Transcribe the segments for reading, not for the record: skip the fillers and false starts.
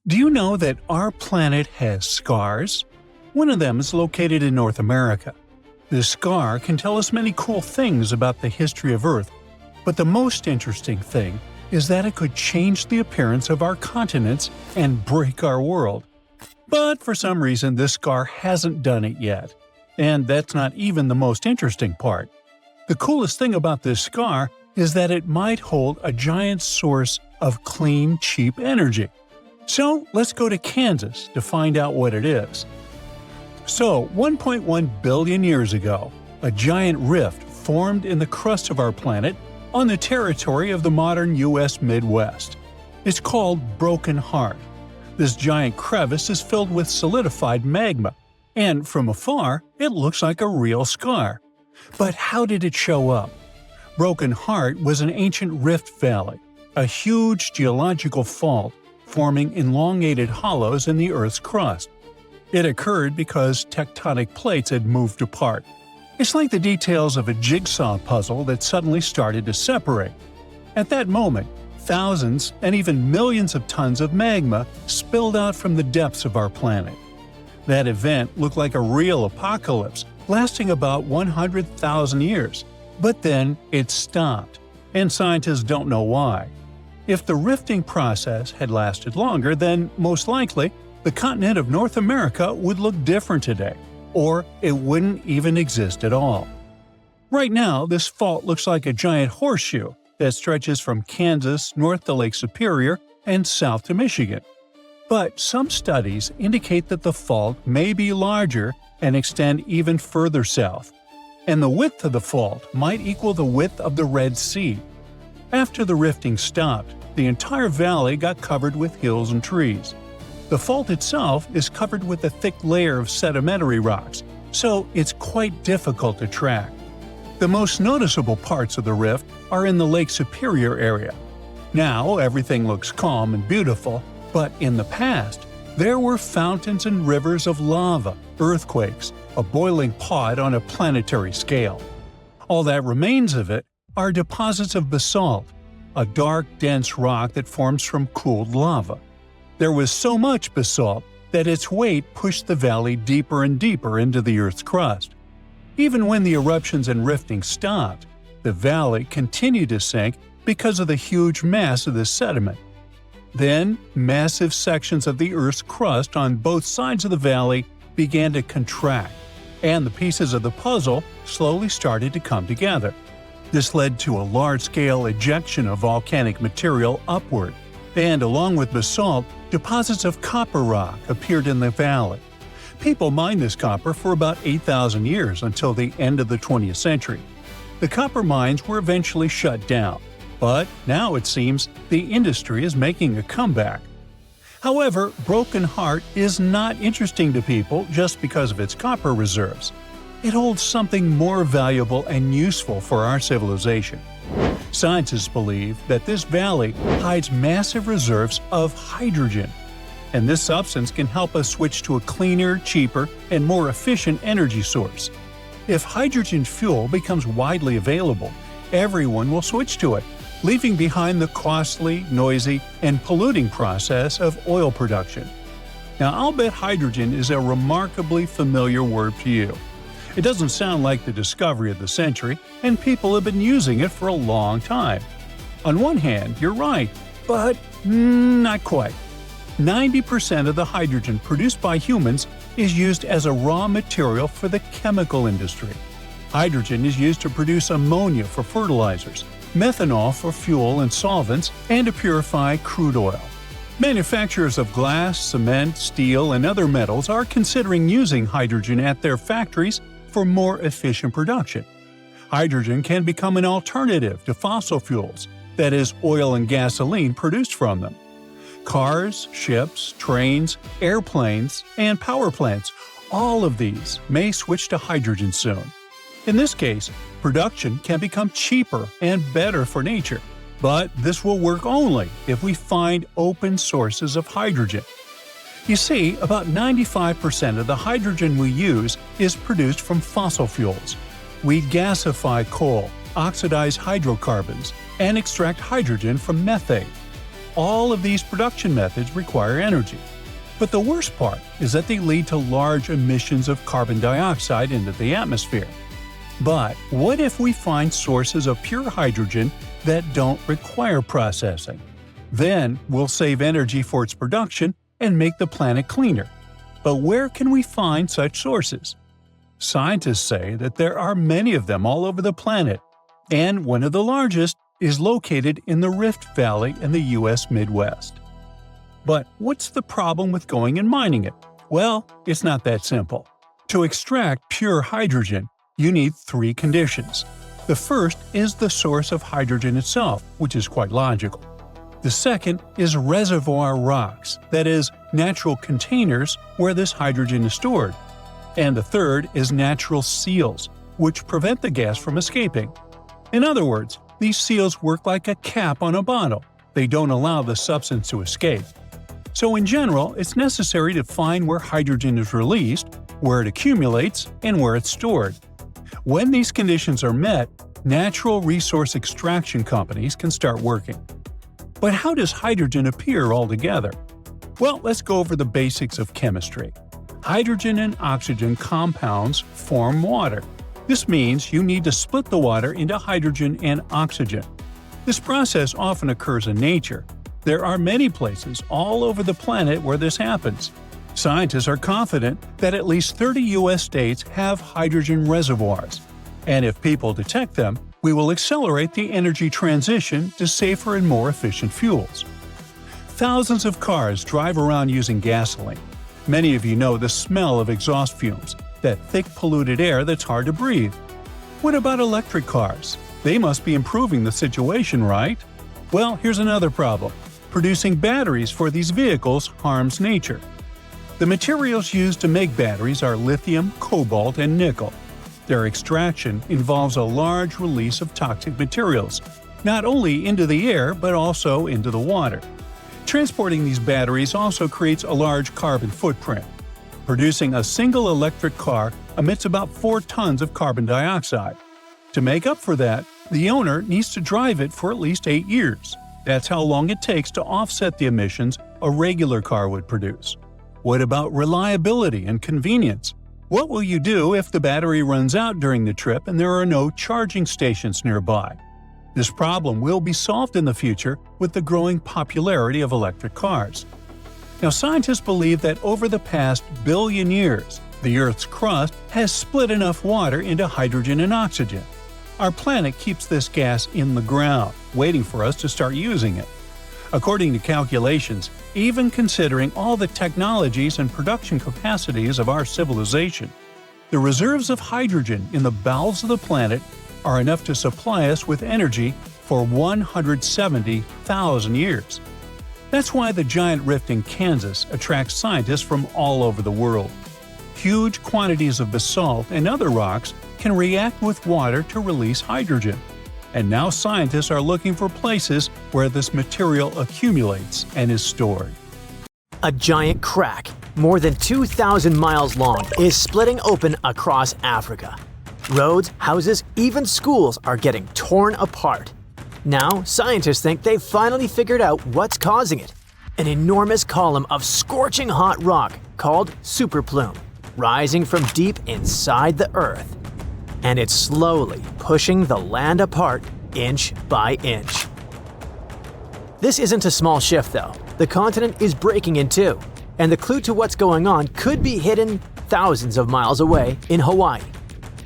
Do you know that our planet has scars? One of them is located in North America. This scar can tell us many cool things about the history of Earth, but the most interesting thing is that it could change the appearance of our continents and break our world. But for some reason, this scar hasn't done it yet. And that's not even the most interesting part. The coolest thing about this scar is that it might hold a giant source of clean, cheap energy. So let's go to Kansas to find out what it is. So, 1.1 billion years ago, a giant rift formed in the crust of our planet on the territory of the modern U.S. Midwest. It's called Broken Heart. This giant crevice is filled with solidified magma, and from afar, it looks like a real scar. But how did it show up? Broken Heart was an ancient rift valley, a huge geological fault forming elongated hollows in the Earth's crust. It occurred because tectonic plates had moved apart. It's like the details of a jigsaw puzzle that suddenly started to separate. At that moment, thousands and even millions of tons of magma spilled out from the depths of our planet. That event looked like a real apocalypse, lasting about 100,000 years. But then it stopped, and scientists don't know why. If the rifting process had lasted longer, then most likely, the continent of North America would look different today, or it wouldn't even exist at all. Right now, this fault looks like a giant horseshoe that stretches from Kansas north to Lake Superior and south to Michigan. But some studies indicate that the fault may be larger and extend even further south, and the width of the fault might equal the width of the Red Sea. After the rifting stopped, the entire valley got covered with hills and trees. The fault itself is covered with a thick layer of sedimentary rocks, so it's quite difficult to track. The most noticeable parts of the rift are in the Lake Superior area. Now everything looks calm and beautiful, but in the past, there were fountains and rivers of lava, earthquakes, a boiling pot on a planetary scale. All that remains of it are deposits of basalt, a dark, dense rock that forms from cooled lava. There was so much basalt that its weight pushed the valley deeper and deeper into the Earth's crust. Even when the eruptions and rifting stopped, the valley continued to sink because of the huge mass of the sediment. Then, massive sections of the Earth's crust on both sides of the valley began to contract, and the pieces of the puzzle slowly started to come together. This led to a large-scale ejection of volcanic material upward, and along with basalt, deposits of copper rock appeared in the valley. People mined this copper for about 8,000 years until the end of the 20th century. The copper mines were eventually shut down, but now it seems the industry is making a comeback. However, Broken Heart is not interesting to people just because of its copper reserves. It holds something more valuable and useful for our civilization. Scientists believe that this valley hides massive reserves of hydrogen, and this substance can help us switch to a cleaner, cheaper, and more efficient energy source. If hydrogen fuel becomes widely available, everyone will switch to it, leaving behind the costly, noisy, and polluting process of oil production. Now, I'll bet hydrogen is a remarkably familiar word to you. It doesn't sound like the discovery of the century, and people have been using it for a long time. On one hand, you're right, but not quite. 90% of the hydrogen produced by humans is used as a raw material for the chemical industry. Hydrogen is used to produce ammonia for fertilizers, methanol for fuel and solvents, and to purify crude oil. Manufacturers of glass, cement, steel, and other metals are considering using hydrogen at their factories for more efficient production. Hydrogen can become an alternative to fossil fuels, that is, oil and gasoline produced from them. Cars, ships, trains, airplanes, and power plants, all of these may switch to hydrogen soon. In this case, production can become cheaper and better for nature, but this will work only if we find open sources of hydrogen. You see, about 95% of the hydrogen we use is produced from fossil fuels. We gasify coal, oxidize hydrocarbons, and extract hydrogen from methane. all of these production methods require energy. But the worst part is that they lead to large emissions of carbon dioxide into the atmosphere. But what if we find sources of pure hydrogen that don't require processing? Then we'll save energy for its production and make the planet cleaner. But where can we find such sources? Scientists say that there are many of them all over the planet, and one of the largest is located in the Rift Valley in the U.S. Midwest. But what's the problem with going and mining it? Well, it's not that simple. To extract pure hydrogen, you need 3 conditions. The first is the source of hydrogen itself, which is quite logical. The second is reservoir rocks, that is, natural containers where this hydrogen is stored. And the third is natural seals, which prevent the gas from escaping. In other words, these seals work like a cap on a bottle. They don't allow the substance to escape. So in general, it's necessary to find where hydrogen is released, where it accumulates, and where it's stored. When these conditions are met, natural resource extraction companies can start working. But how does hydrogen appear altogether? Well, let's go over the basics of chemistry. Hydrogen and oxygen compounds form water. This means you need to split the water into hydrogen and oxygen. This process often occurs in nature. There are many places all over the planet where this happens. Scientists are confident that at least 30 U.S. states have hydrogen reservoirs. And if people detect them, we will accelerate the energy transition to safer and more efficient fuels. Thousands of cars drive around using gasoline. Many of you know the smell of exhaust fumes, that thick polluted air that's hard to breathe. What about electric cars? They must be improving the situation, right? Well, here's another problem. Producing batteries for these vehicles harms nature. The materials used to make batteries are lithium, cobalt, and nickel. Their extraction involves a large release of toxic materials, not only into the air but also into the water. Transporting these batteries also creates a large carbon footprint. Producing a single electric car emits about 4 tons of carbon dioxide. To make up for that, the owner needs to drive it for at least 8 years. That's how long it takes to offset the emissions a regular car would produce. What about reliability and convenience? What will you do if the battery runs out during the trip and there are no charging stations nearby? This problem will be solved in the future with the growing popularity of electric cars. Now, scientists believe that over the past billion years, the Earth's crust has split enough water into hydrogen and oxygen. Our planet keeps this gas in the ground, waiting for us to start using it. According to calculations, even considering all the technologies and production capacities of our civilization, the reserves of hydrogen in the bowels of the planet are enough to supply us with energy for 170,000 years. That's why the giant rift in Kansas attracts scientists from all over the world. Huge quantities of basalt and other rocks can react with water to release hydrogen. And now scientists are looking for places where this material accumulates and is stored. A giant crack, more than 2,000 miles long, is splitting open across Africa. Roads, houses, even schools are getting torn apart. Now, scientists think they've finally figured out what's causing it. An enormous column of scorching hot rock called superplume, rising from deep inside the Earth. And it's slowly pushing the land apart inch by inch. This isn't a small shift though. The continent is breaking in two, and the clue to what's going on could be hidden thousands of miles away in Hawaii.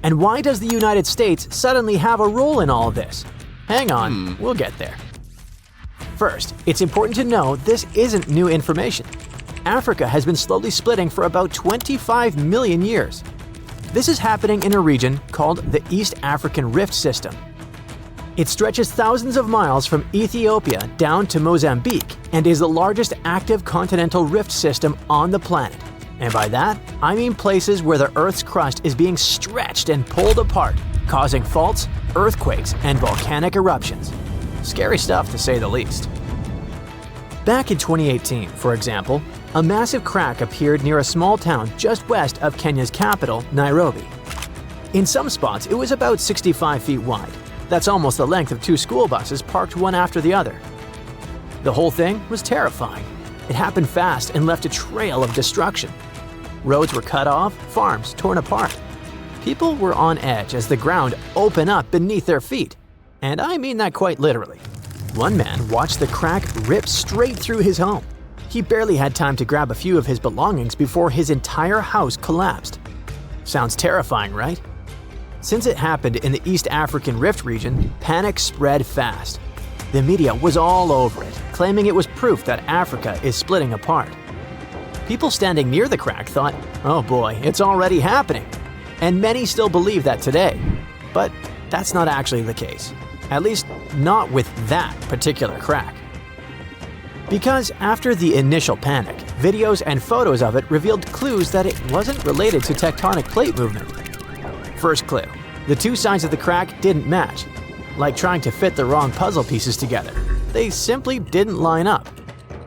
And why does the United States suddenly have a role in all of this? Hang on, we'll get there. First, it's important to know this isn't new information. Africa has been slowly splitting for about 25 million years. This is happening in a region called the East African Rift System. It stretches thousands of miles from Ethiopia down to Mozambique and is the largest active continental rift system on the planet. And by that, I mean places where the Earth's crust is being stretched and pulled apart, causing faults, earthquakes, and volcanic eruptions. Scary stuff to say the least. Back in 2018, for example, a massive crack appeared near a small town just west of Kenya's capital, Nairobi. In some spots, it was about 65 feet wide. That's almost the length of 2 school buses parked one after the other. The whole thing was terrifying. It happened fast and left a trail of destruction. Roads were cut off, farms torn apart. People were on edge as the ground opened up beneath their feet. And I mean that quite literally. One man watched the crack rip straight through his home. He barely had time to grab a few of his belongings before his entire house collapsed. Sounds terrifying, right? Since it happened in the East African Rift region, panic spread fast. The media was all over it, claiming it was proof that Africa is splitting apart. People standing near the crack thought, oh boy, it's already happening. And many still believe that today. But that's not actually the case. At least not with that particular crack. Because after the initial panic, videos and photos of it revealed clues that it wasn't related to tectonic plate movement. First clue, the two sides of the crack didn't match. Like trying to fit the wrong puzzle pieces together. They simply didn't line up.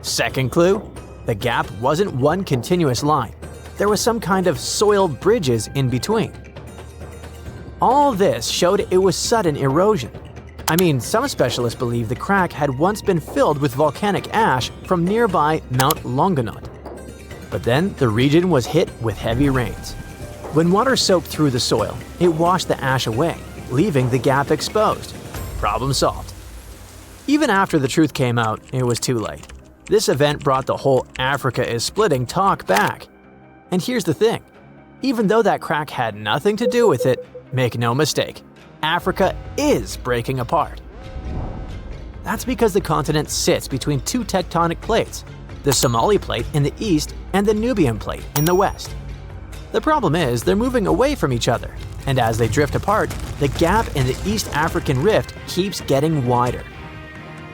Second clue, the gap wasn't one continuous line. There was some kind of soil bridges in between. All this showed it was sudden erosion. I mean, some specialists believe the crack had once been filled with volcanic ash from nearby Mount Longonot. But then the region was hit with heavy rains. When water soaked through the soil, it washed the ash away, leaving the gap exposed. Problem solved. Even after the truth came out, it was too late. This event brought the whole Africa is splitting talk back. And here's the thing. Even though that crack had nothing to do with it, make no mistake, Africa is breaking apart. That's because the continent sits between two tectonic plates, the Somali plate in the east and the Nubian plate in the west. The problem is they're moving away from each other, and as they drift apart, the gap in the East African Rift keeps getting wider.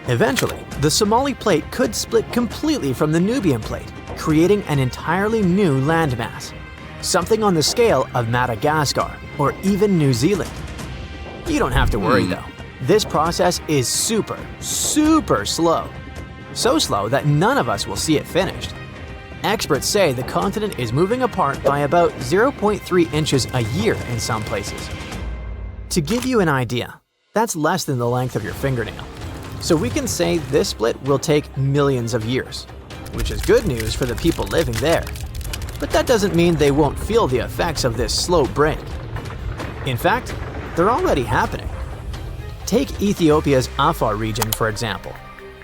Eventually, the Somali plate could split completely from the Nubian plate, creating an entirely new landmass, something on the scale of Madagascar or even New Zealand. You don't have to worry though. This process is super slow. So slow that none of us will see it finished. Experts say the continent is moving apart by about 0.3 inches a year in some places. To give you an idea, that's less than the length of your fingernail. So we can say this split will take millions of years, which is good news for the people living there. But that doesn't mean they won't feel the effects of this slow break. In fact, they're already happening. Take Ethiopia's Afar region, for example.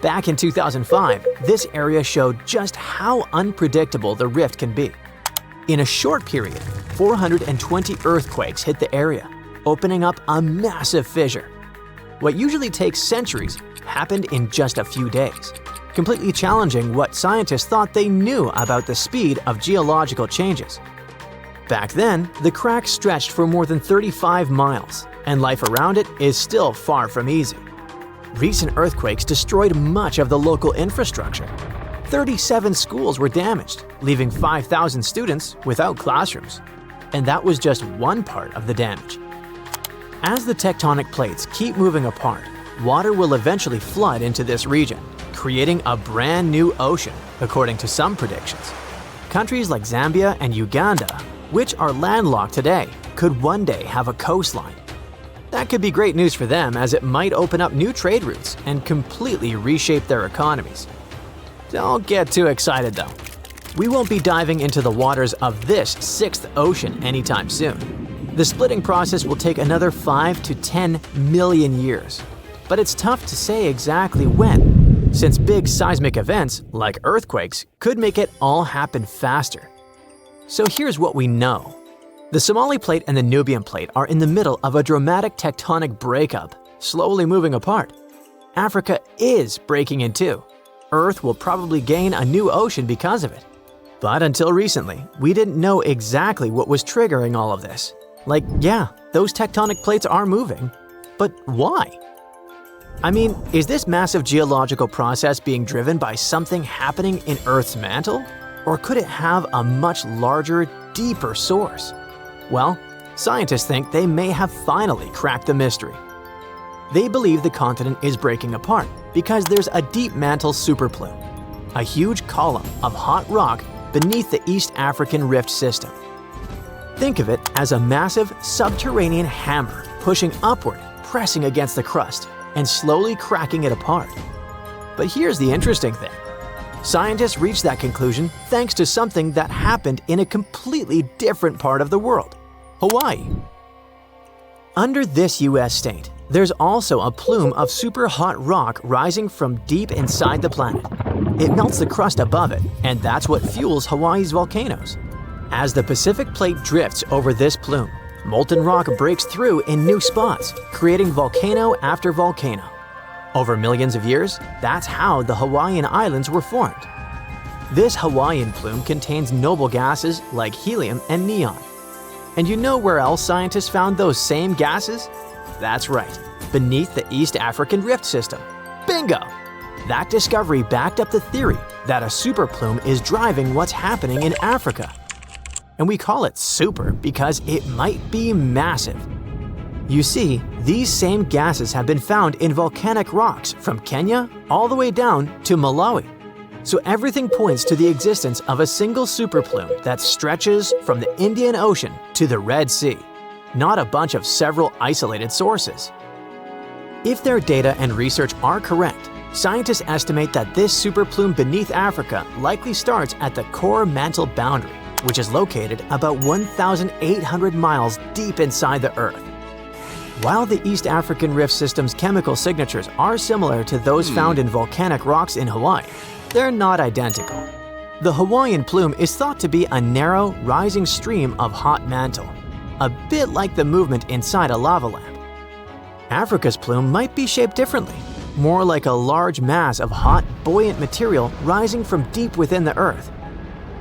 Back in 2005, this area showed just how unpredictable the rift can be. In a short period, 420 earthquakes hit the area, opening up a massive fissure. What usually takes centuries happened in just a few days, completely challenging what scientists thought they knew about the speed of geological changes. Back then, the crack stretched for more than 35 miles, and life around it is still far from easy. Recent earthquakes destroyed much of the local infrastructure. 37 schools were damaged, leaving 5,000 students without classrooms. And that was just one part of the damage. As the tectonic plates keep moving apart, water will eventually flood into this region, creating a brand new ocean, according to some predictions. Countries like Zambia and Uganda, which are landlocked today, could one day have a coastline. That could be great news for them, as it might open up new trade routes and completely reshape their economies. Don't get too excited though. We won't be diving into the waters of this sixth ocean anytime soon. The splitting process will take another 5 to 10 million years. But it's tough to say exactly when, since big seismic events, like earthquakes, could make it all happen faster. So here's what we know. The Somali plate and the Nubian plate are in the middle of a dramatic tectonic breakup, slowly moving apart. Africa is breaking in two. Earth will probably gain a new ocean because of it. But until recently, we didn't know exactly what was triggering all of this. Like, yeah, those tectonic plates are moving, but why? I mean, is this massive geological process being driven by something happening in Earth's mantle? Or could it have a much larger, deeper source? Well, scientists think they may have finally cracked the mystery. They believe the continent is breaking apart because there's a deep mantle superplume, a huge column of hot rock beneath the East African Rift system. Think of it as a massive subterranean hammer pushing upward, pressing against the crust, and slowly cracking it apart. But here's the interesting thing. Scientists reached that conclusion thanks to something that happened in a completely different part of the world, Hawaii. Under this US state, there's also a plume of super hot rock rising from deep inside the planet. It melts the crust above it, and that's what fuels Hawaii's volcanoes. As the Pacific Plate drifts over this plume, molten rock breaks through in new spots, creating volcano after volcano. Over millions of years, that's how the Hawaiian Islands were formed. This Hawaiian plume contains noble gases like helium and neon. And you know where else scientists found those same gases? That's right, beneath the East African Rift System. Bingo! That discovery backed up the theory that a superplume is driving what's happening in Africa. And we call it super because it might be massive. You see, these same gases have been found in volcanic rocks from Kenya all the way down to Malawi. So everything points to the existence of a single superplume that stretches from the Indian Ocean to the Red Sea, not a bunch of several isolated sources. If their data and research are correct, scientists estimate that this superplume beneath Africa likely starts at the core mantle boundary, which is located about 1,800 miles deep inside the Earth. While the East African Rift System's chemical signatures are similar to those found in volcanic rocks in Hawaii, they're not identical. The Hawaiian plume is thought to be a narrow, rising stream of hot mantle, a bit like the movement inside a lava lamp. Africa's plume might be shaped differently, more like a large mass of hot, buoyant material rising from deep within the Earth.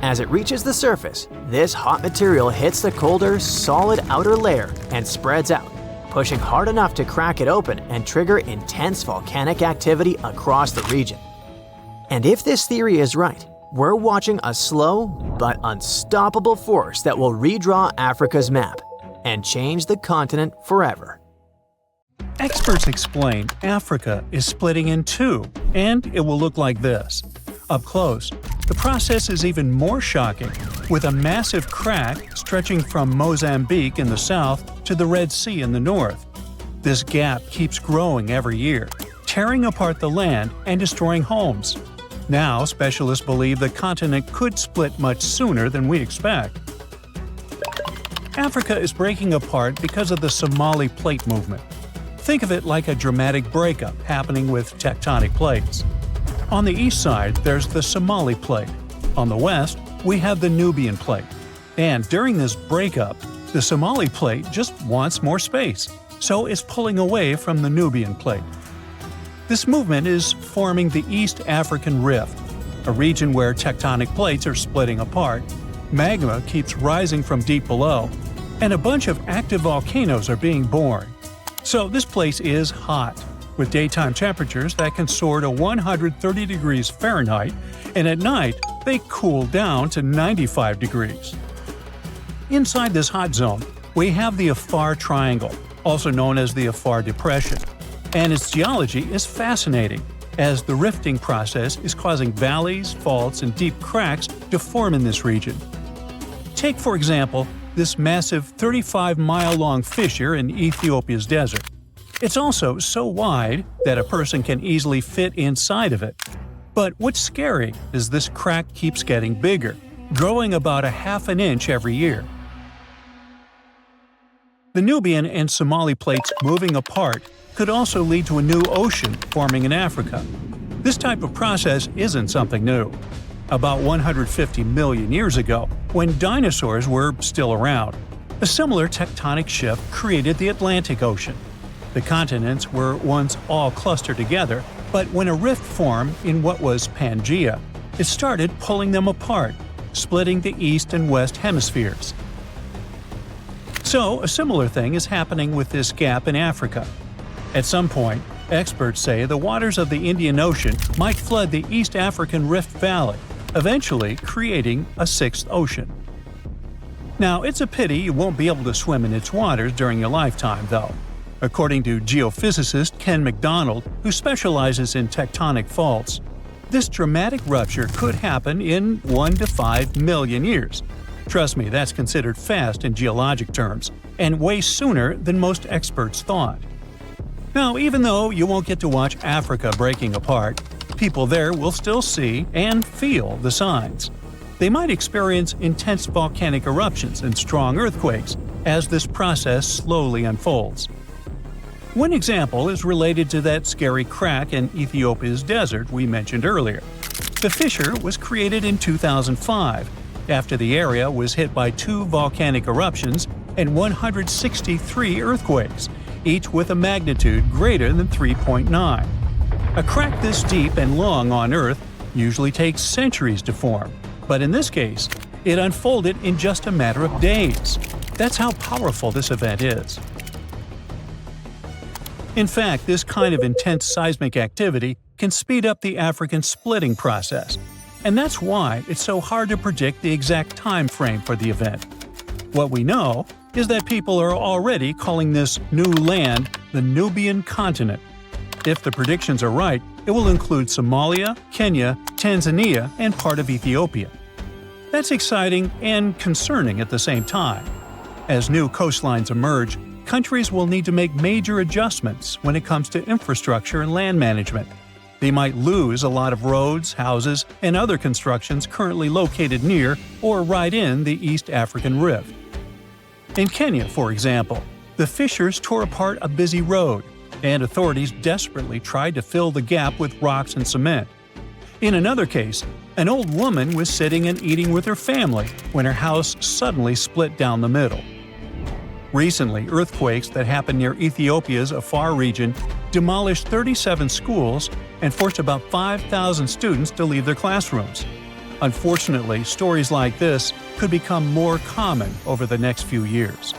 As it reaches the surface, this hot material hits the colder, solid outer layer and spreads out, pushing hard enough to crack it open and trigger intense volcanic activity across the region. And if this theory is right, we're watching a slow but unstoppable force that will redraw Africa's map and change the continent forever. Experts explain Africa is splitting in two, and it will look like this. Up close, the process is even more shocking, with a massive crack stretching from Mozambique in the south to the Red Sea in the north. This gap keeps growing every year, tearing apart the land and destroying homes. Now, specialists believe the continent could split much sooner than we expect. Africa is breaking apart because of the Somali Plate movement. Think of it like a dramatic breakup happening with tectonic plates. On the east side, there's the Somali Plate. On the west, we have the Nubian Plate. And during this breakup, the Somali Plate just wants more space, so it's pulling away from the Nubian Plate. This movement is forming the East African Rift, a region where tectonic plates are splitting apart, magma keeps rising from deep below, and a bunch of active volcanoes are being born. So this place is hot, with daytime temperatures that can soar to 130 degrees Fahrenheit, and at night they cool down to 95 degrees. Inside this hot zone, we have the Afar Triangle, also known as the Afar Depression. And its geology is fascinating, as the rifting process is causing valleys, faults, and deep cracks to form in this region. Take, for example, this massive 35-mile-long fissure in Ethiopia's desert. It's also so wide that a person can easily fit inside of it. But what's scary is this crack keeps getting bigger, growing about a half an inch every year. The Nubian and Somali plates moving apart could also lead to a new ocean forming in Africa. This type of process isn't something new. About 150 million years ago, when dinosaurs were still around, a similar tectonic shift created the Atlantic Ocean. The continents were once all clustered together, but when a rift formed in what was Pangaea, it started pulling them apart, splitting the east and west hemispheres. So, a similar thing is happening with this gap in Africa. At some point, experts say the waters of the Indian Ocean might flood the East African Rift Valley, eventually creating a sixth ocean. Now, it's a pity you won't be able to swim in its waters during your lifetime, though. According to geophysicist Ken McDonald, who specializes in tectonic faults, this dramatic rupture could happen in 1 to 5 million years. Trust me, that's considered fast in geologic terms, and way sooner than most experts thought. Now, even though you won't get to watch Africa breaking apart, People there will still see and feel the signs. They might experience intense volcanic eruptions and strong earthquakes as this process slowly unfolds. One example is related to that scary crack in Ethiopia's desert we mentioned earlier. The fissure was created in 2005 after the area was hit by 2 volcanic eruptions and 163 earthquakes, each with a magnitude greater than 3.9. A crack this deep and long on Earth usually takes centuries to form, but in this case, it unfolded in just a matter of days. That's how powerful this event is. In fact, this kind of intense seismic activity can speed up the African splitting process, and that's why it's so hard to predict the exact time frame for the event. What we know is that people are already calling this new land the Nubian continent. If the predictions are right, it will include Somalia, Kenya, Tanzania, and part of Ethiopia. That's exciting and concerning at the same time. As new coastlines emerge, countries will need to make major adjustments when it comes to infrastructure and land management. They might lose a lot of roads, houses, and other constructions currently located near or right in the East African Rift. In Kenya, for example, the fissures tore apart a busy road, and authorities desperately tried to fill the gap with rocks and cement. In another case, an old woman was sitting and eating with her family when her house suddenly split down the middle. Recently, earthquakes that happened near Ethiopia's Afar region demolished 37 schools and forced about 5,000 students to leave their classrooms. Unfortunately, stories like this could become more common over the next few years.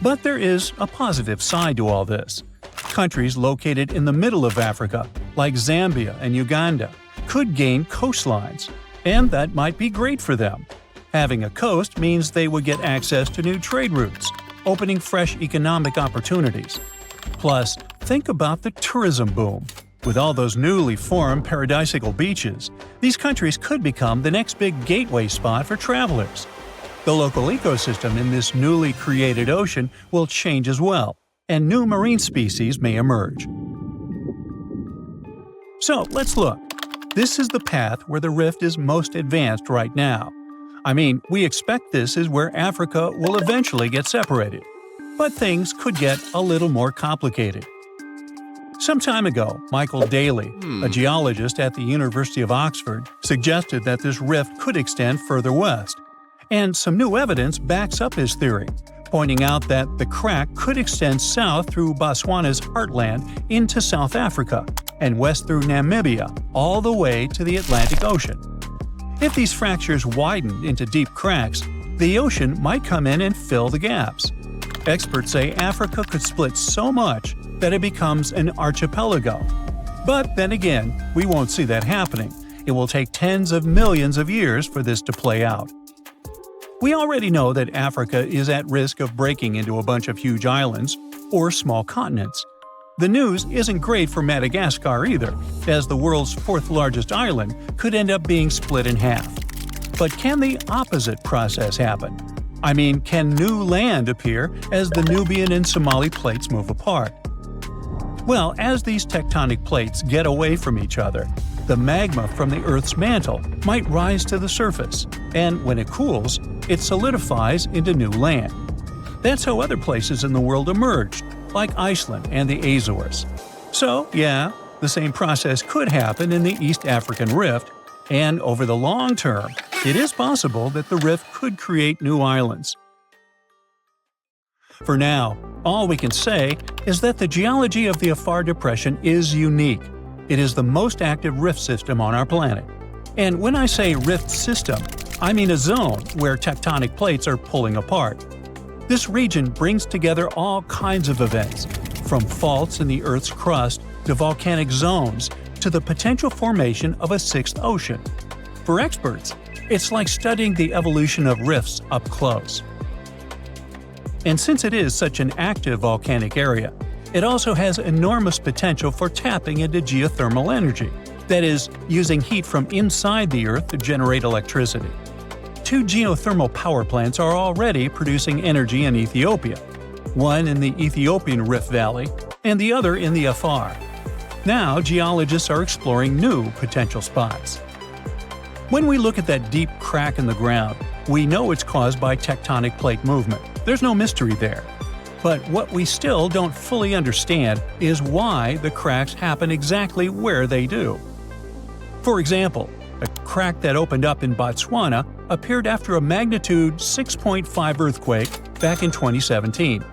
But there is a positive side to all this. Countries located in the middle of Africa, like Zambia and Uganda, could gain coastlines, and that might be great for them. Having a coast means they would get access to new trade routes, opening fresh economic opportunities. Plus, think about the tourism boom. With all those newly formed paradisical beaches, these countries could become the next big gateway spot for travelers. The local ecosystem in this newly created ocean will change as well, and new marine species may emerge. So let's look. This is the path where the rift is most advanced right now. I mean, we expect this is where Africa will eventually get separated. But things could get a little more complicated. Some time ago, Michael Daly, a geologist at the University of Oxford, suggested that this rift could extend further west. And some new evidence backs up his theory, pointing out that the crack could extend south through Botswana's heartland into South Africa, and west through Namibia, all the way to the Atlantic Ocean. If these fractures widened into deep cracks, the ocean might come in and fill the gaps. Experts say Africa could split so much that it becomes an archipelago. But then again, we won't see that happening. It will take tens of millions of years for this to play out. We already know that Africa is at risk of breaking into a bunch of huge islands or small continents. The news isn't great for Madagascar either, as the world's 4th largest island could end up being split in half. But can the opposite process happen? I mean, can new land appear as the Nubian and Somali plates move apart? Well, as these tectonic plates get away from each other, the magma from the Earth's mantle might rise to the surface, and when it cools, it solidifies into new land. That's how other places in the world emerged, like Iceland and the Azores. So, yeah, the same process could happen in the East African Rift, and over the long term, it is possible that the rift could create new islands. For now, all we can say is that the geology of the Afar Depression is unique. It is the most active rift system on our planet. And when I say rift system, I mean a zone where tectonic plates are pulling apart. This region brings together all kinds of events, from faults in the Earth's crust to volcanic zones to the potential formation of a sixth ocean. For experts, it's like studying the evolution of rifts up close. And since it is such an active volcanic area, it also has enormous potential for tapping into geothermal energy, that is, using heat from inside the Earth to generate electricity. 2 geothermal power plants are already producing energy in Ethiopia, one in the Ethiopian Rift Valley and the other in the Afar. Now, geologists are exploring new potential spots. When we look at that deep crack in the ground, we know it's caused by tectonic plate movement. There's no mystery there. But what we still don't fully understand is why the cracks happen exactly where they do. For example, a crack that opened up in Botswana appeared after a magnitude 6.5 earthquake back in 2017.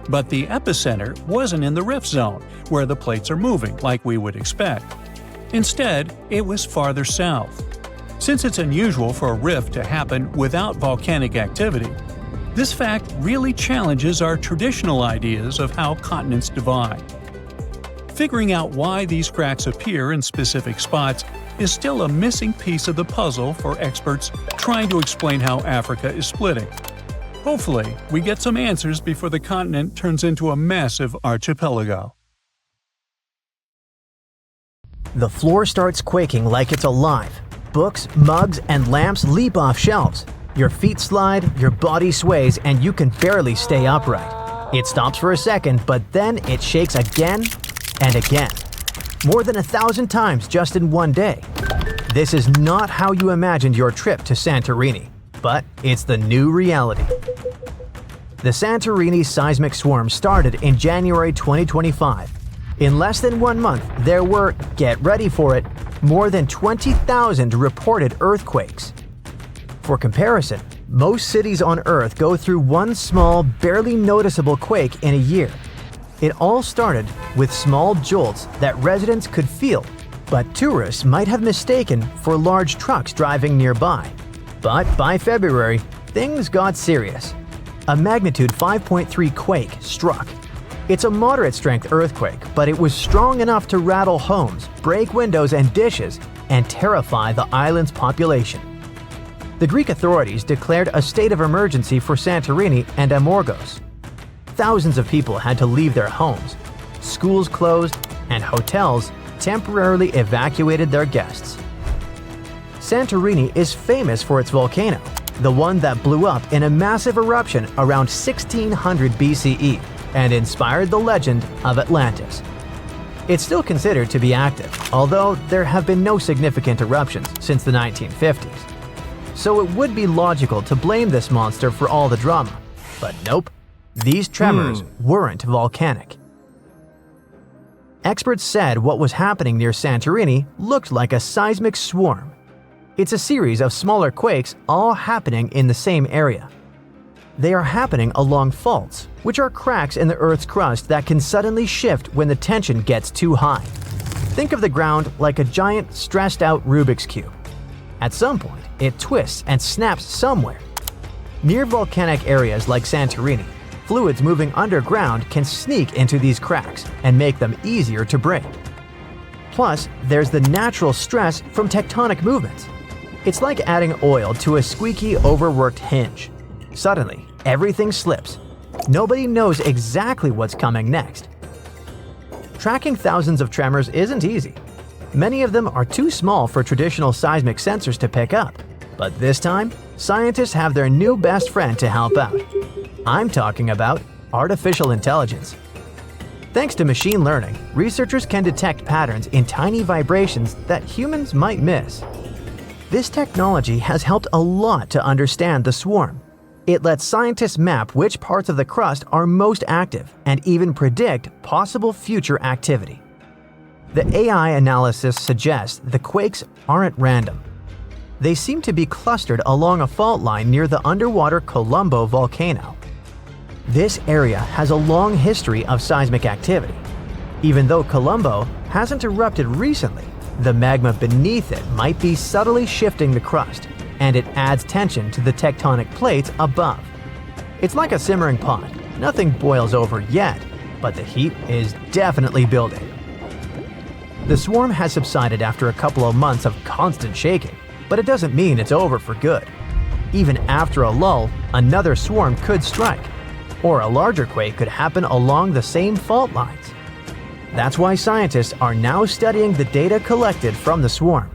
But the epicenter wasn't in the rift zone, where the plates are moving like we would expect. Instead, it was farther south. Since it's unusual for a rift to happen without volcanic activity, this fact really challenges our traditional ideas of how continents divide. Figuring out why these cracks appear in specific spots is still a missing piece of the puzzle for experts trying to explain how Africa is splitting. Hopefully, we get some answers before the continent turns into a massive archipelago. The floor starts quaking like it's alive. Books, mugs, and lamps leap off shelves. Your feet slide, your body sways, and you can barely stay upright. It stops for a second, but then it shakes again and again. More than 1,000 times just in one day. This is not how you imagined your trip to Santorini, but it's the new reality. The Santorini seismic swarm started in January 2025. In less than 1 month, there were, get ready for it, more than 20,000 reported earthquakes. For comparison, most cities on Earth go through one small, barely noticeable quake in a year. It all started with small jolts that residents could feel, but tourists might have mistaken for large trucks driving nearby. But by February, things got serious. A magnitude 5.3 quake struck. It's a moderate-strength earthquake, but it was strong enough to rattle homes, break windows and dishes, and terrify the island's population. The Greek authorities declared a state of emergency for Santorini and Amorgos. Thousands of people had to leave their homes. Schools closed, and hotels temporarily evacuated their guests. Santorini is famous for its volcano, the one that blew up in a massive eruption around 1600 BCE and inspired the legend of Atlantis. It's still considered to be active, although there have been no significant eruptions since the 1950s. So it would be logical to blame this monster for all the drama. But nope, these tremors weren't volcanic. Experts said what was happening near Santorini looked like a seismic swarm. It's a series of smaller quakes all happening in the same area. They are happening along faults, which are cracks in the Earth's crust that can suddenly shift when the tension gets too high. Think of the ground like a giant, stressed-out Rubik's Cube. At some point, it twists and snaps somewhere. Near volcanic areas like Santorini, fluids moving underground can sneak into these cracks and make them easier to break. Plus, there's the natural stress from tectonic movements. It's like adding oil to a squeaky, overworked hinge. Suddenly, everything slips. Nobody knows exactly what's coming next. Tracking thousands of tremors isn't easy. Many of them are too small for traditional seismic sensors to pick up. But this time, scientists have their new best friend to help out. I'm talking about artificial intelligence. Thanks to machine learning, researchers can detect patterns in tiny vibrations that humans might miss. This technology has helped a lot to understand the swarm. It lets scientists map which parts of the crust are most active and even predict possible future activity. The AI analysis suggests the quakes aren't random. They seem to be clustered along a fault line near the underwater Colombo volcano. This area has a long history of seismic activity. Even though Colombo hasn't erupted recently, the magma beneath it might be subtly shifting the crust, and it adds tension to the tectonic plates above. It's like a simmering pot. Nothing boils over yet, but the heat is definitely building. The swarm has subsided after a couple of months of constant shaking, but it doesn't mean it's over for good. Even after a lull, another swarm could strike, or a larger quake could happen along the same fault lines. That's why scientists are now studying the data collected from the swarm.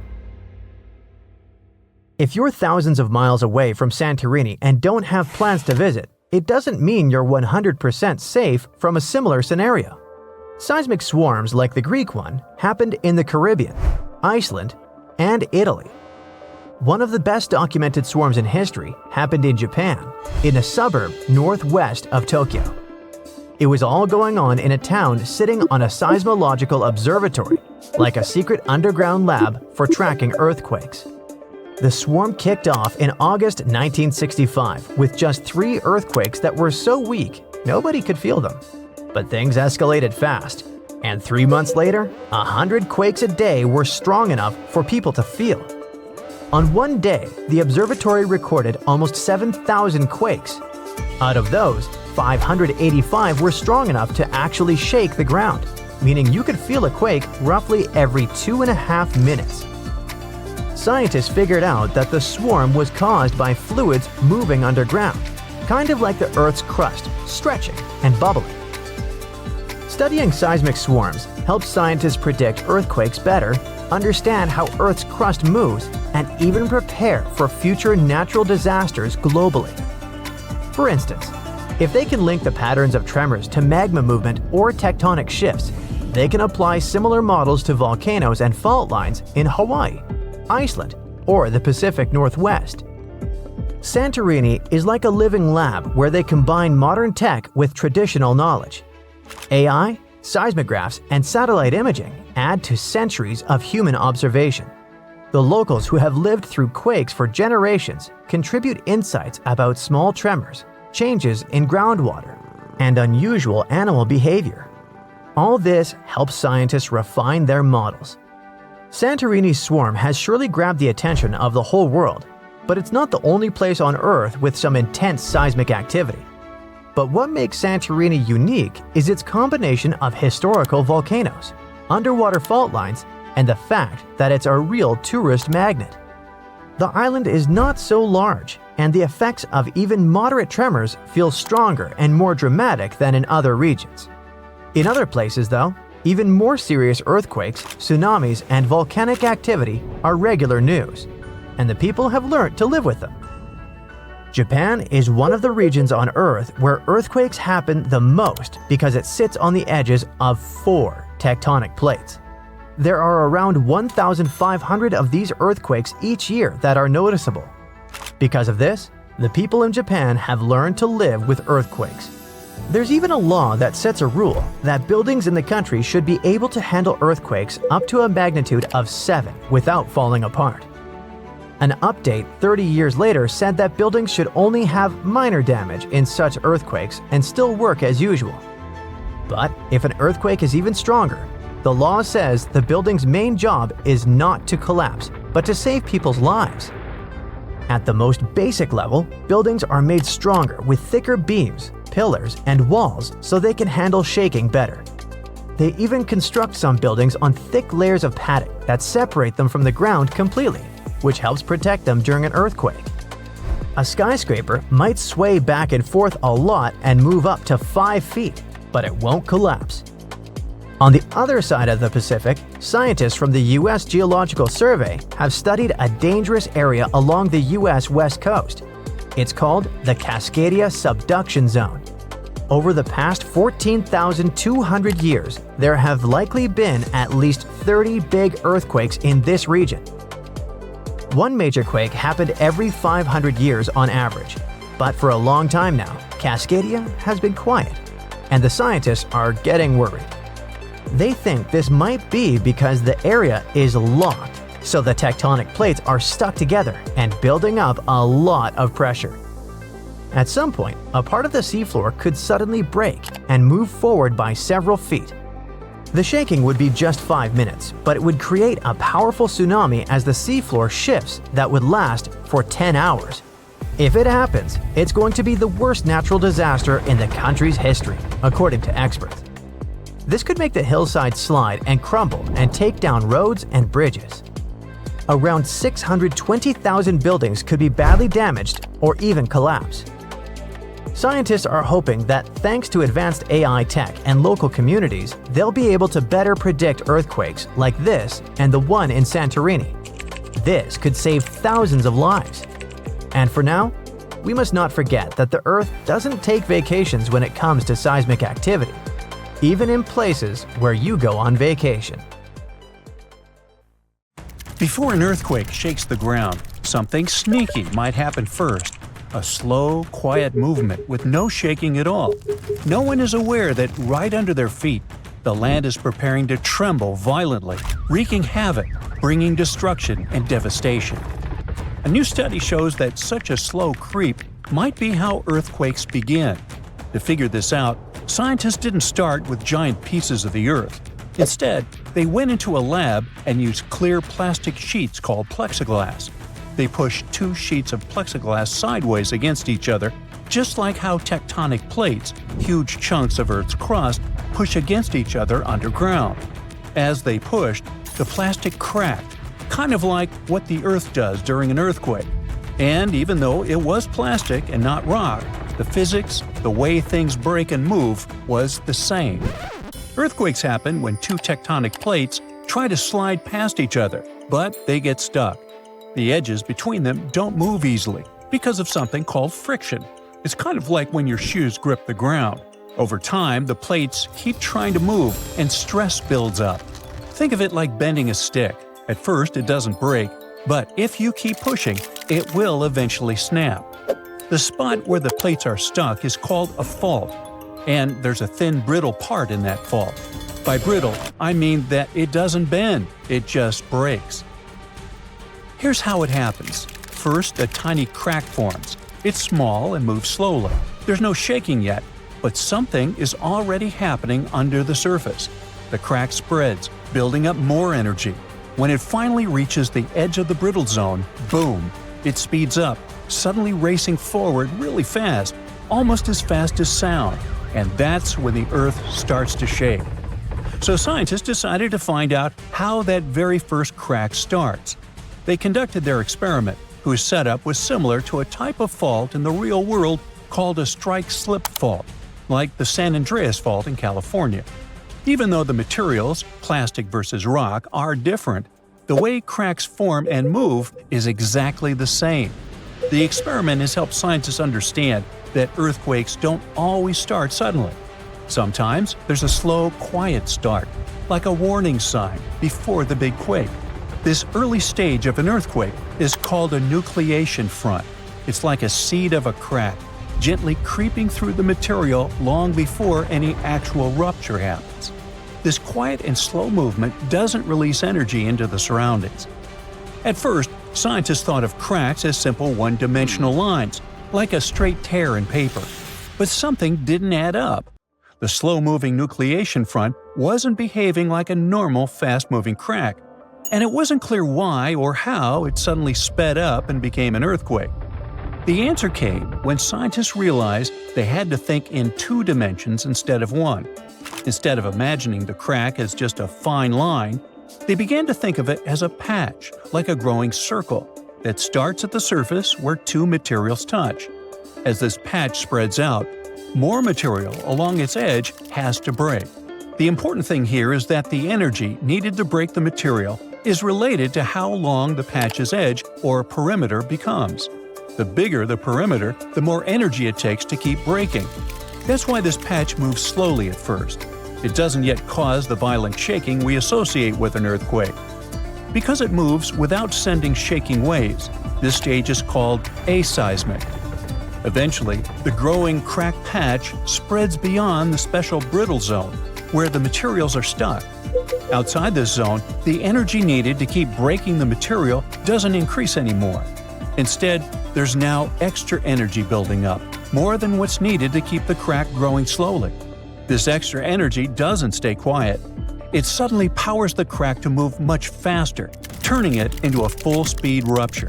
If you're thousands of miles away from Santorini and don't have plans to visit, it doesn't mean you're 100% safe from a similar scenario. Seismic swarms like the Greek one happened in the Caribbean, Iceland, and Italy. One of the best documented swarms in history happened in Japan, in a suburb northwest of Tokyo. It was all going on in a town sitting on a seismological observatory, like a secret underground lab for tracking earthquakes. The swarm kicked off in August 1965 with just 3 earthquakes that were so weak nobody could feel them. But things escalated fast, and 3 months later, 100 quakes a day were strong enough for people to feel. On one day, the observatory recorded almost 7,000 quakes. Out of those, 585 were strong enough to actually shake the ground, meaning you could feel a quake roughly every 2.5 minutes. Scientists figured out that the swarm was caused by fluids moving underground, kind of like the Earth's crust, stretching and bubbling. Studying seismic swarms helps scientists predict earthquakes better, understand how Earth's crust moves, and even prepare for future natural disasters globally. For instance, if they can link the patterns of tremors to magma movement or tectonic shifts, they can apply similar models to volcanoes and fault lines in Hawaii, Iceland, or the Pacific Northwest. Santorini is like a living lab where they combine modern tech with traditional knowledge. AI, seismographs, and satellite imaging add to centuries of human observation. The locals who have lived through quakes for generations contribute insights about small tremors, changes in groundwater, and unusual animal behavior. All this helps scientists refine their models. Santorini's swarm has surely grabbed the attention of the whole world, but it's not the only place on Earth with some intense seismic activity. But what makes Santorini unique is its combination of historical volcanoes, underwater fault lines, and the fact that it's a real tourist magnet. The island is not so large, and the effects of even moderate tremors feel stronger and more dramatic than in other regions. In other places, though, even more serious earthquakes, tsunamis, and volcanic activity are regular news, and the people have learned to live with them. Japan is one of the regions on Earth where earthquakes happen the most because it sits on the edges of 4 tectonic plates. There are around 1,500 of these earthquakes each year that are noticeable. Because of this, the people in Japan have learned to live with earthquakes. There's even a law that sets a rule that buildings in the country should be able to handle earthquakes up to a magnitude of 7 without falling apart. An update 30 years later said that buildings should only have minor damage in such earthquakes and still work as usual. But if an earthquake is even stronger, the law says the building's main job is not to collapse, but to save people's lives. At the most basic level, buildings are made stronger with thicker beams, pillars, and walls so they can handle shaking better. They even construct some buildings on thick layers of padding that separate them from the ground completely, which helps protect them during an earthquake. A skyscraper might sway back and forth a lot and move up to 5 feet, but it won't collapse. On the other side of the Pacific, scientists from the U.S. Geological Survey have studied a dangerous area along the U.S. West Coast. It's called the Cascadia Subduction Zone. Over the past 14,200 years, there have likely been at least 30 big earthquakes in this region. One major quake happened every 500 years on average, but for a long time now, Cascadia has been quiet, and the scientists are getting worried. They think this might be because the area is locked, so the tectonic plates are stuck together and building up a lot of pressure. At some point, a part of the seafloor could suddenly break and move forward by several feet. The shaking would be just 5 minutes, but it would create a powerful tsunami as the seafloor shifts that would last for 10 hours. If it happens, it's going to be the worst natural disaster in the country's history, according to experts. This could make the hillside slide and crumble and take down roads and bridges. Around 620,000 buildings could be badly damaged or even collapse. Scientists are hoping that thanks to advanced AI tech and local communities, they'll be able to better predict earthquakes like this and the one in Santorini. This could save thousands of lives. And for now, we must not forget that the Earth doesn't take vacations when it comes to seismic activity. even in places where you go on vacation. Before an earthquake shakes the ground, something sneaky might happen first. A slow, quiet movement with no shaking at all. No one is aware that right under their feet, the land is preparing to tremble violently, wreaking havoc, bringing destruction and devastation. A new study shows that such a slow creep might be how earthquakes begin. To figure this out, scientists didn't start with giant pieces of the earth. Instead, they went into a lab and used clear plastic sheets called plexiglass. They pushed two sheets of plexiglass sideways against each other, just like how tectonic plates, huge chunks of Earth's crust, push against each other underground. As they pushed, the plastic cracked, kind of like what the Earth does during an earthquake. And even though it was plastic and not rock, the physics, the way things break and move, was the same. Earthquakes happen when two tectonic plates try to slide past each other, but they get stuck. The edges between them don't move easily because of something called friction. It's kind of like when your shoes grip the ground. Over time, the plates keep trying to move and stress builds up. Think of it like bending a stick. At first, it doesn't break, but if you keep pushing, it will eventually snap. The spot where the plates are stuck is called a fault, and there's a thin, brittle part in that fault. By brittle, I mean that it doesn't bend, it just breaks. Here's how it happens. First, a tiny crack forms. It's small and moves slowly. There's no shaking yet, but something is already happening under the surface. The crack spreads, building up more energy. When it finally reaches the edge of the brittle zone, boom! It speeds up, suddenly racing forward really fast, almost as fast as sound. And that's when the Earth starts to shake. So scientists decided to find out how that very first crack starts. They conducted their experiment, whose setup was similar to a type of fault in the real world called a strike-slip fault, like the San Andreas Fault in California. Even though the materials, plastic versus rock, are different, the way cracks form and move is exactly the same. The experiment has helped scientists understand that earthquakes don't always start suddenly. Sometimes there's a slow, quiet start, like a warning sign before the big quake. This early stage of an earthquake is called a nucleation front. It's like a seed of a crack, gently creeping through the material long before any actual rupture happens. This quiet and slow movement doesn't release energy into the surroundings. At first, scientists thought of cracks as simple one-dimensional lines, like a straight tear in paper. But something didn't add up. The slow-moving nucleation front wasn't behaving like a normal, fast-moving crack, and it wasn't clear why or how it suddenly sped up and became an earthquake. The answer came when scientists realized they had to think in two dimensions instead of one. Instead of imagining the crack as just a fine line, they began to think of it as a patch, like a growing circle, that starts at the surface where two materials touch. As this patch spreads out, more material along its edge has to break. The important thing here is that the energy needed to break the material is related to how long the patch's edge or perimeter becomes. The bigger the perimeter, the more energy it takes to keep breaking. That's why this patch moves slowly at first. It doesn't yet cause the violent shaking we associate with an earthquake. Because it moves without sending shaking waves, this stage is called aseismic. Eventually, the growing crack patch spreads beyond the special brittle zone, where the materials are stuck. Outside this zone, the energy needed to keep breaking the material doesn't increase anymore. Instead, there's now extra energy building up, more than what's needed to keep the crack growing slowly. This extra energy doesn't stay quiet. It suddenly powers the crack to move much faster, turning it into a full-speed rupture.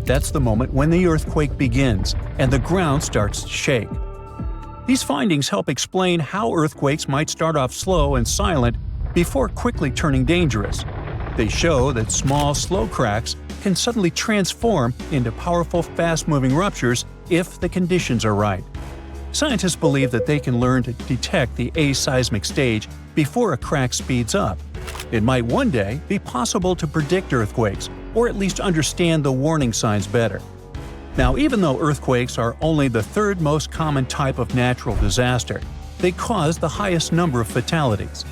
That's the moment when the earthquake begins and the ground starts to shake. These findings help explain how earthquakes might start off slow and silent before quickly turning dangerous. They show that small, slow cracks can suddenly transform into powerful, fast-moving ruptures if the conditions are right. Scientists believe that they can learn to detect the aseismic stage before a crack speeds up. It might one day be possible to predict earthquakes, or at least understand the warning signs better. Now, even though earthquakes are only the third most common type of natural disaster, they cause the highest number of fatalities.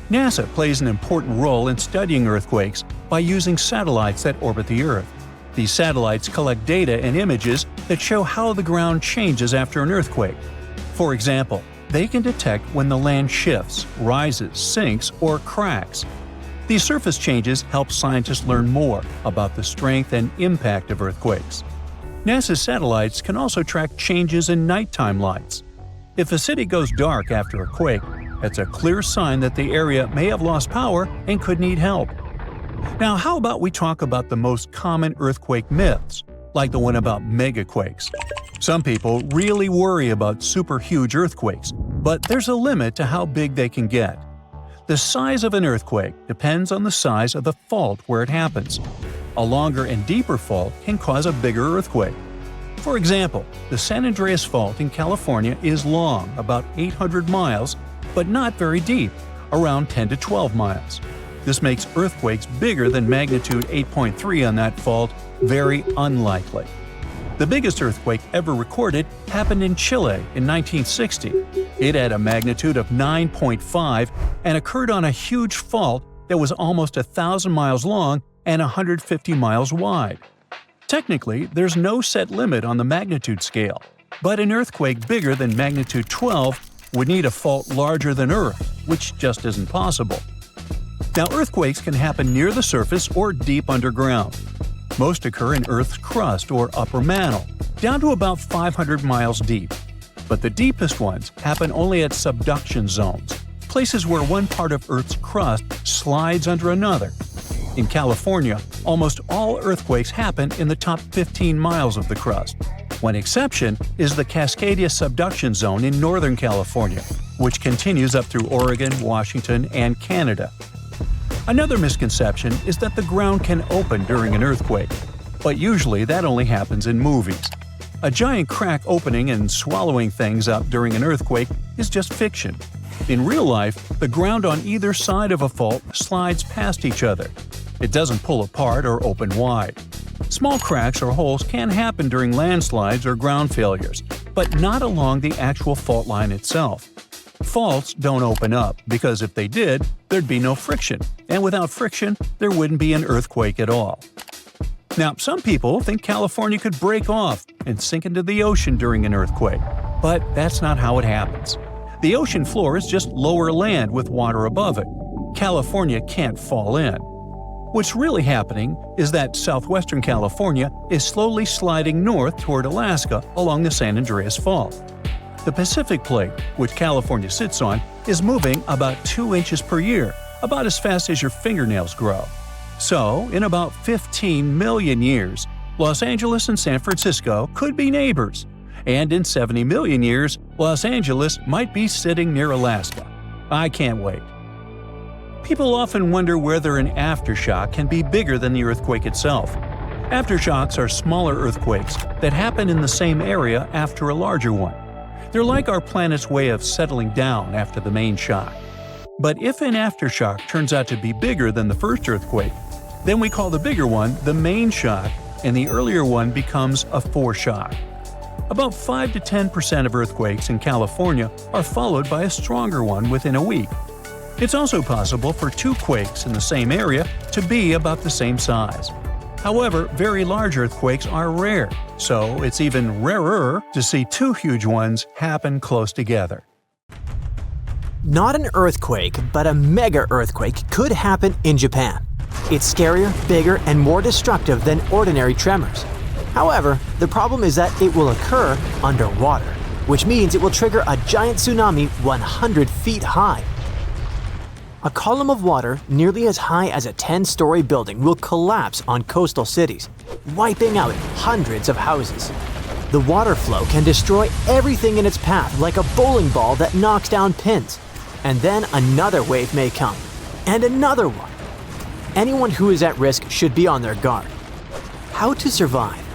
NASA plays an important role in studying earthquakes by using satellites that orbit the Earth. These satellites collect data and images that show how the ground changes after an earthquake. For example, they can detect when the land shifts, rises, sinks, or cracks. These surface changes help scientists learn more about the strength and impact of earthquakes. NASA's satellites can also track changes in nighttime lights. If a city goes dark after a quake, that's a clear sign that the area may have lost power and could need help. Now, how about we talk about the most common earthquake myths, like the one about megaquakes? Some people really worry about super huge earthquakes, but there's a limit to how big they can get. The size of an earthquake depends on the size of the fault where it happens. A longer and deeper fault can cause a bigger earthquake. For example, the San Andreas Fault in California is long, about 800 miles, but not very deep, around 10 to 12 miles. This makes earthquakes bigger than magnitude 8.3 on that fault very unlikely. The biggest earthquake ever recorded happened in Chile in 1960. It had a magnitude of 9.5 and occurred on a huge fault that was almost 1,000 miles long and 150 miles wide. Technically, there's no set limit on the magnitude scale, but an earthquake bigger than magnitude 12 would need a fault larger than Earth, which just isn't possible. Now, earthquakes can happen near the surface or deep underground. Most occur in Earth's crust or upper mantle, down to about 500 miles deep. But the deepest ones happen only at subduction zones, places where one part of Earth's crust slides under another. In California, almost all earthquakes happen in the top 15 miles of the crust. One exception is the Cascadia subduction zone in Northern California, which continues up through Oregon, Washington, and Canada. Another misconception is that the ground can open during an earthquake, but usually that only happens in movies. A giant crack opening and swallowing things up during an earthquake is just fiction. In real life, the ground on either side of a fault slides past each other. It doesn't pull apart or open wide. Small cracks or holes can happen during landslides or ground failures, but not along the actual fault line itself. Faults don't open up because if they did, there'd be no friction, and without friction, there wouldn't be an earthquake at all. Now, some people think California could break off and sink into the ocean during an earthquake, but that's not how it happens. The ocean floor is just lower land with water above it. California can't fall in. What's really happening is that southwestern California is slowly sliding north toward Alaska along the San Andreas Fault. The Pacific Plate, which California sits on, is moving about 2 inches per year, about as fast as your fingernails grow. So, in about 15 million years, Los Angeles and San Francisco could be neighbors. And in 70 million years, Los Angeles might be sitting near Alaska. I can't wait. People often wonder whether an aftershock can be bigger than the earthquake itself. Aftershocks are smaller earthquakes that happen in the same area after a larger one. They're like our planet's way of settling down after the main shock. But if an aftershock turns out to be bigger than the first earthquake, then we call the bigger one the main shock, and the earlier one becomes a foreshock. About 5 to 10% of earthquakes in California are followed by a stronger one within a week. It's also possible for two quakes in the same area to be about the same size. However, very large earthquakes are rare, so it's even rarer to see two huge ones happen close together. Not an earthquake, but a mega earthquake could happen in Japan. It's scarier, bigger, and more destructive than ordinary tremors. However, the problem is that it will occur underwater, which means it will trigger a giant tsunami 100 feet high. A column of water nearly as high as a 10-story building will collapse on coastal cities, wiping out hundreds of houses. The water flow can destroy everything in its path like a bowling ball that knocks down pins. And then another wave may come, and another one. Anyone who is at risk should be on their guard. How to survive?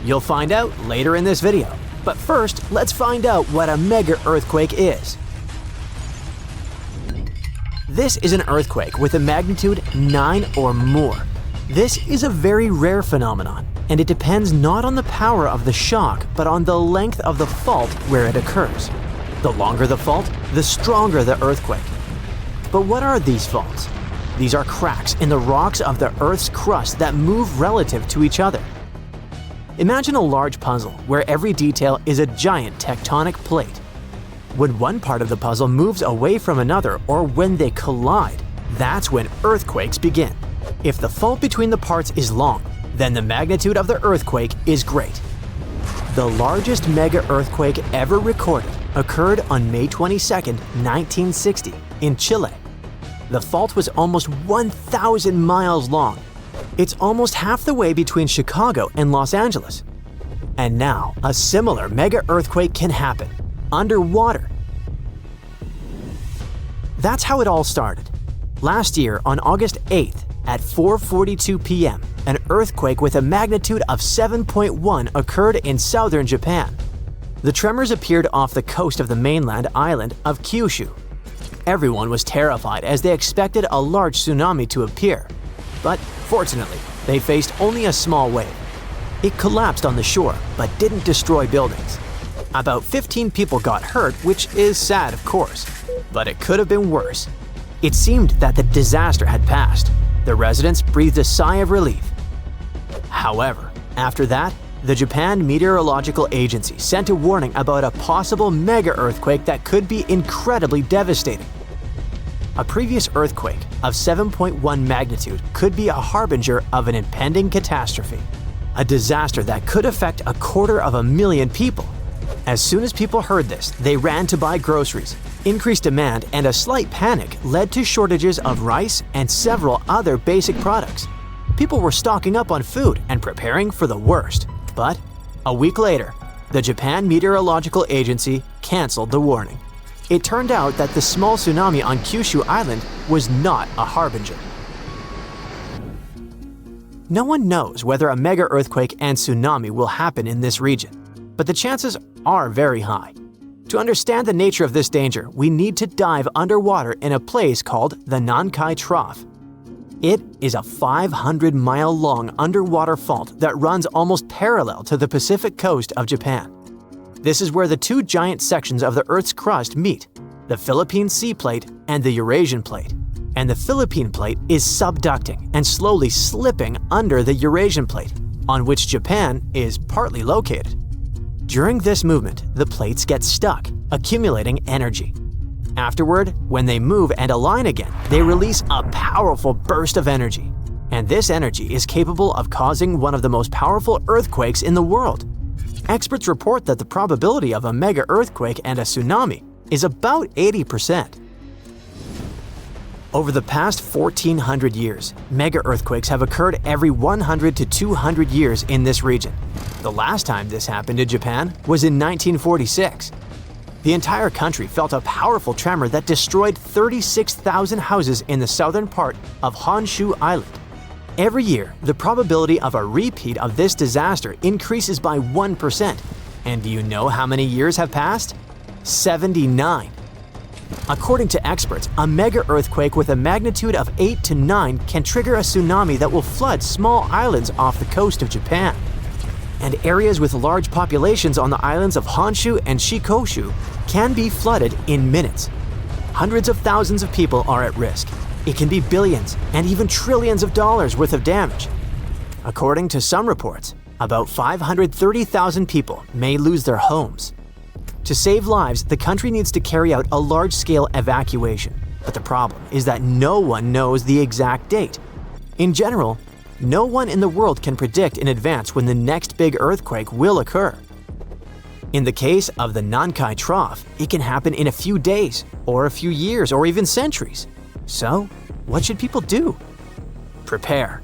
You'll find out later in this video. But first, let's find out what a mega earthquake is. This is an earthquake with a magnitude 9 or more. This is a very rare phenomenon, and it depends not on the power of the shock, but on the length of the fault where it occurs. The longer the fault, the stronger the earthquake. But what are these faults? These are cracks in the rocks of the Earth's crust that move relative to each other. Imagine a large puzzle where every detail is a giant tectonic plate. When one part of the puzzle moves away from another or when they collide, that's when earthquakes begin. If the fault between the parts is long, then the magnitude of the earthquake is great. The largest mega-earthquake ever recorded occurred on May 22, 1960, in Chile. The fault was almost 1,000 miles long. It's almost half the way between Chicago and Los Angeles. And now, a similar mega-earthquake can happen, underwater. That's how it all started. Last year, on August 8th, at 4:42 p.m., an earthquake with a magnitude of 7.1 occurred in southern Japan. The tremors appeared off the coast of the mainland island of Kyushu. Everyone was terrified as they expected a large tsunami to appear. But fortunately, they faced only a small wave. It collapsed on the shore, but didn't destroy buildings. About 15 people got hurt, which is sad, of course. But it could have been worse. It seemed that the disaster had passed. The residents breathed a sigh of relief. However, after that, the Japan Meteorological Agency sent a warning about a possible mega-earthquake that could be incredibly devastating. A previous earthquake of 7.1 magnitude could be a harbinger of an impending catastrophe, a disaster that could affect 250,000 people. As soon as people heard this, they ran to buy groceries. Increased demand and a slight panic led to shortages of rice and several other basic products. People were stocking up on food and preparing for the worst. But a week later, the Japan Meteorological Agency canceled the warning. It turned out that the small tsunami on Kyushu Island was not a harbinger. No one knows whether a mega-earthquake and tsunami will happen in this region, but the chances are very high. To understand the nature of this danger, we need to dive underwater in a place called the Nankai Trough. It is a 500-mile-long underwater fault that runs almost parallel to the Pacific coast of Japan. This is where the two giant sections of the Earth's crust meet, the Philippine Sea Plate and the Eurasian Plate. And the Philippine Plate is subducting and slowly slipping under the Eurasian Plate, on which Japan is partly located. During this movement, the plates get stuck, accumulating energy. Afterward, when they move and align again, they release a powerful burst of energy. And this energy is capable of causing one of the most powerful earthquakes in the world. Experts report that the probability of a mega-earthquake and a tsunami is about 80%. Over the past 1,400 years, mega-earthquakes have occurred every 100 to 200 years in this region. The last time this happened in Japan was in 1946. The entire country felt a powerful tremor that destroyed 36,000 houses in the southern part of Honshu Island. Every year, the probability of a repeat of this disaster increases by 1%. And do you know how many years have passed? 79. According to experts, a mega-earthquake with a magnitude of 8 to 9 can trigger a tsunami that will flood small islands off the coast of Japan. And areas with large populations on the islands of Honshu and Shikoku can be flooded in minutes. Hundreds of thousands of people are at risk. It can be billions and even trillions of dollars worth of damage. According to some reports, about 530,000 people may lose their homes. To save lives, the country needs to carry out a large-scale evacuation. But the problem is that no one knows the exact date. In general, no one in the world can predict in advance when the next big earthquake will occur. In the case of the Nankai Trough, it can happen in a few days, or a few years, or even centuries. So, what should people do? Prepare.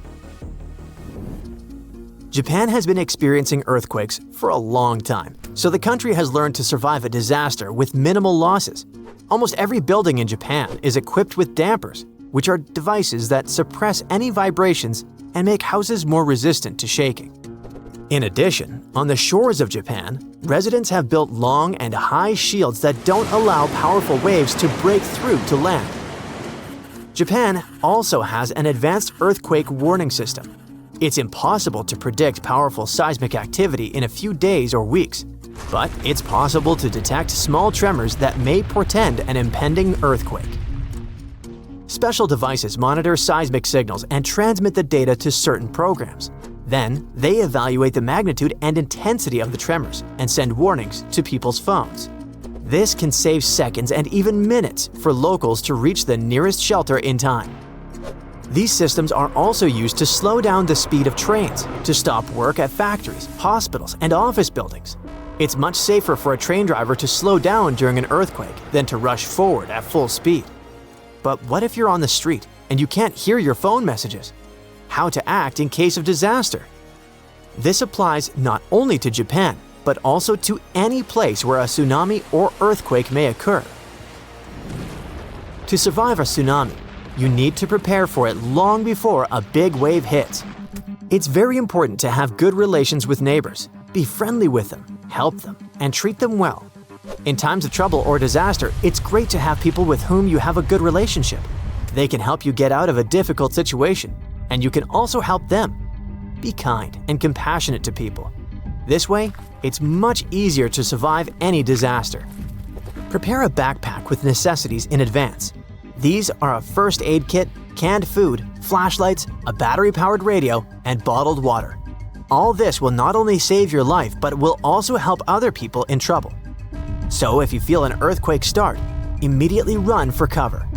Japan has been experiencing earthquakes for a long time, so the country has learned to survive a disaster with minimal losses. Almost every building in Japan is equipped with dampers, which are devices that suppress any vibrations and make houses more resistant to shaking. In addition, on the shores of Japan, residents have built long and high shields that don't allow powerful waves to break through to land. Japan also has an advanced earthquake warning system. It's impossible to predict powerful seismic activity in a few days or weeks, But it's possible to detect small tremors that may portend an impending earthquake. Special devices monitor seismic signals and transmit the data to certain programs. Then, they evaluate the magnitude and intensity of the tremors and send warnings to people's phones. This can save seconds and even minutes for locals to reach the nearest shelter in time. These systems are also used to slow down the speed of trains, to stop work at factories, hospitals, and office buildings. It's much safer for a train driver to slow down during an earthquake than to rush forward at full speed. But what if you're on the street and you can't hear your phone messages? How to act in case of disaster? This applies not only to Japan, but also to any place where a tsunami or earthquake may occur. To survive a tsunami, you need to prepare for it long before a big wave hits. It's very important to have good relations with neighbors. Be friendly with them, help them, and treat them well. In times of trouble or disaster, it's great to have people with whom you have a good relationship. They can help you get out of a difficult situation, and you can also help them. Be kind and compassionate to people. This way, it's much easier to survive any disaster. Prepare a backpack with necessities in advance. These are a first aid kit, canned food, flashlights, a battery-powered radio, and bottled water. All this will not only save your life, but will also help other people in trouble. So if you feel an earthquake start, immediately run for cover.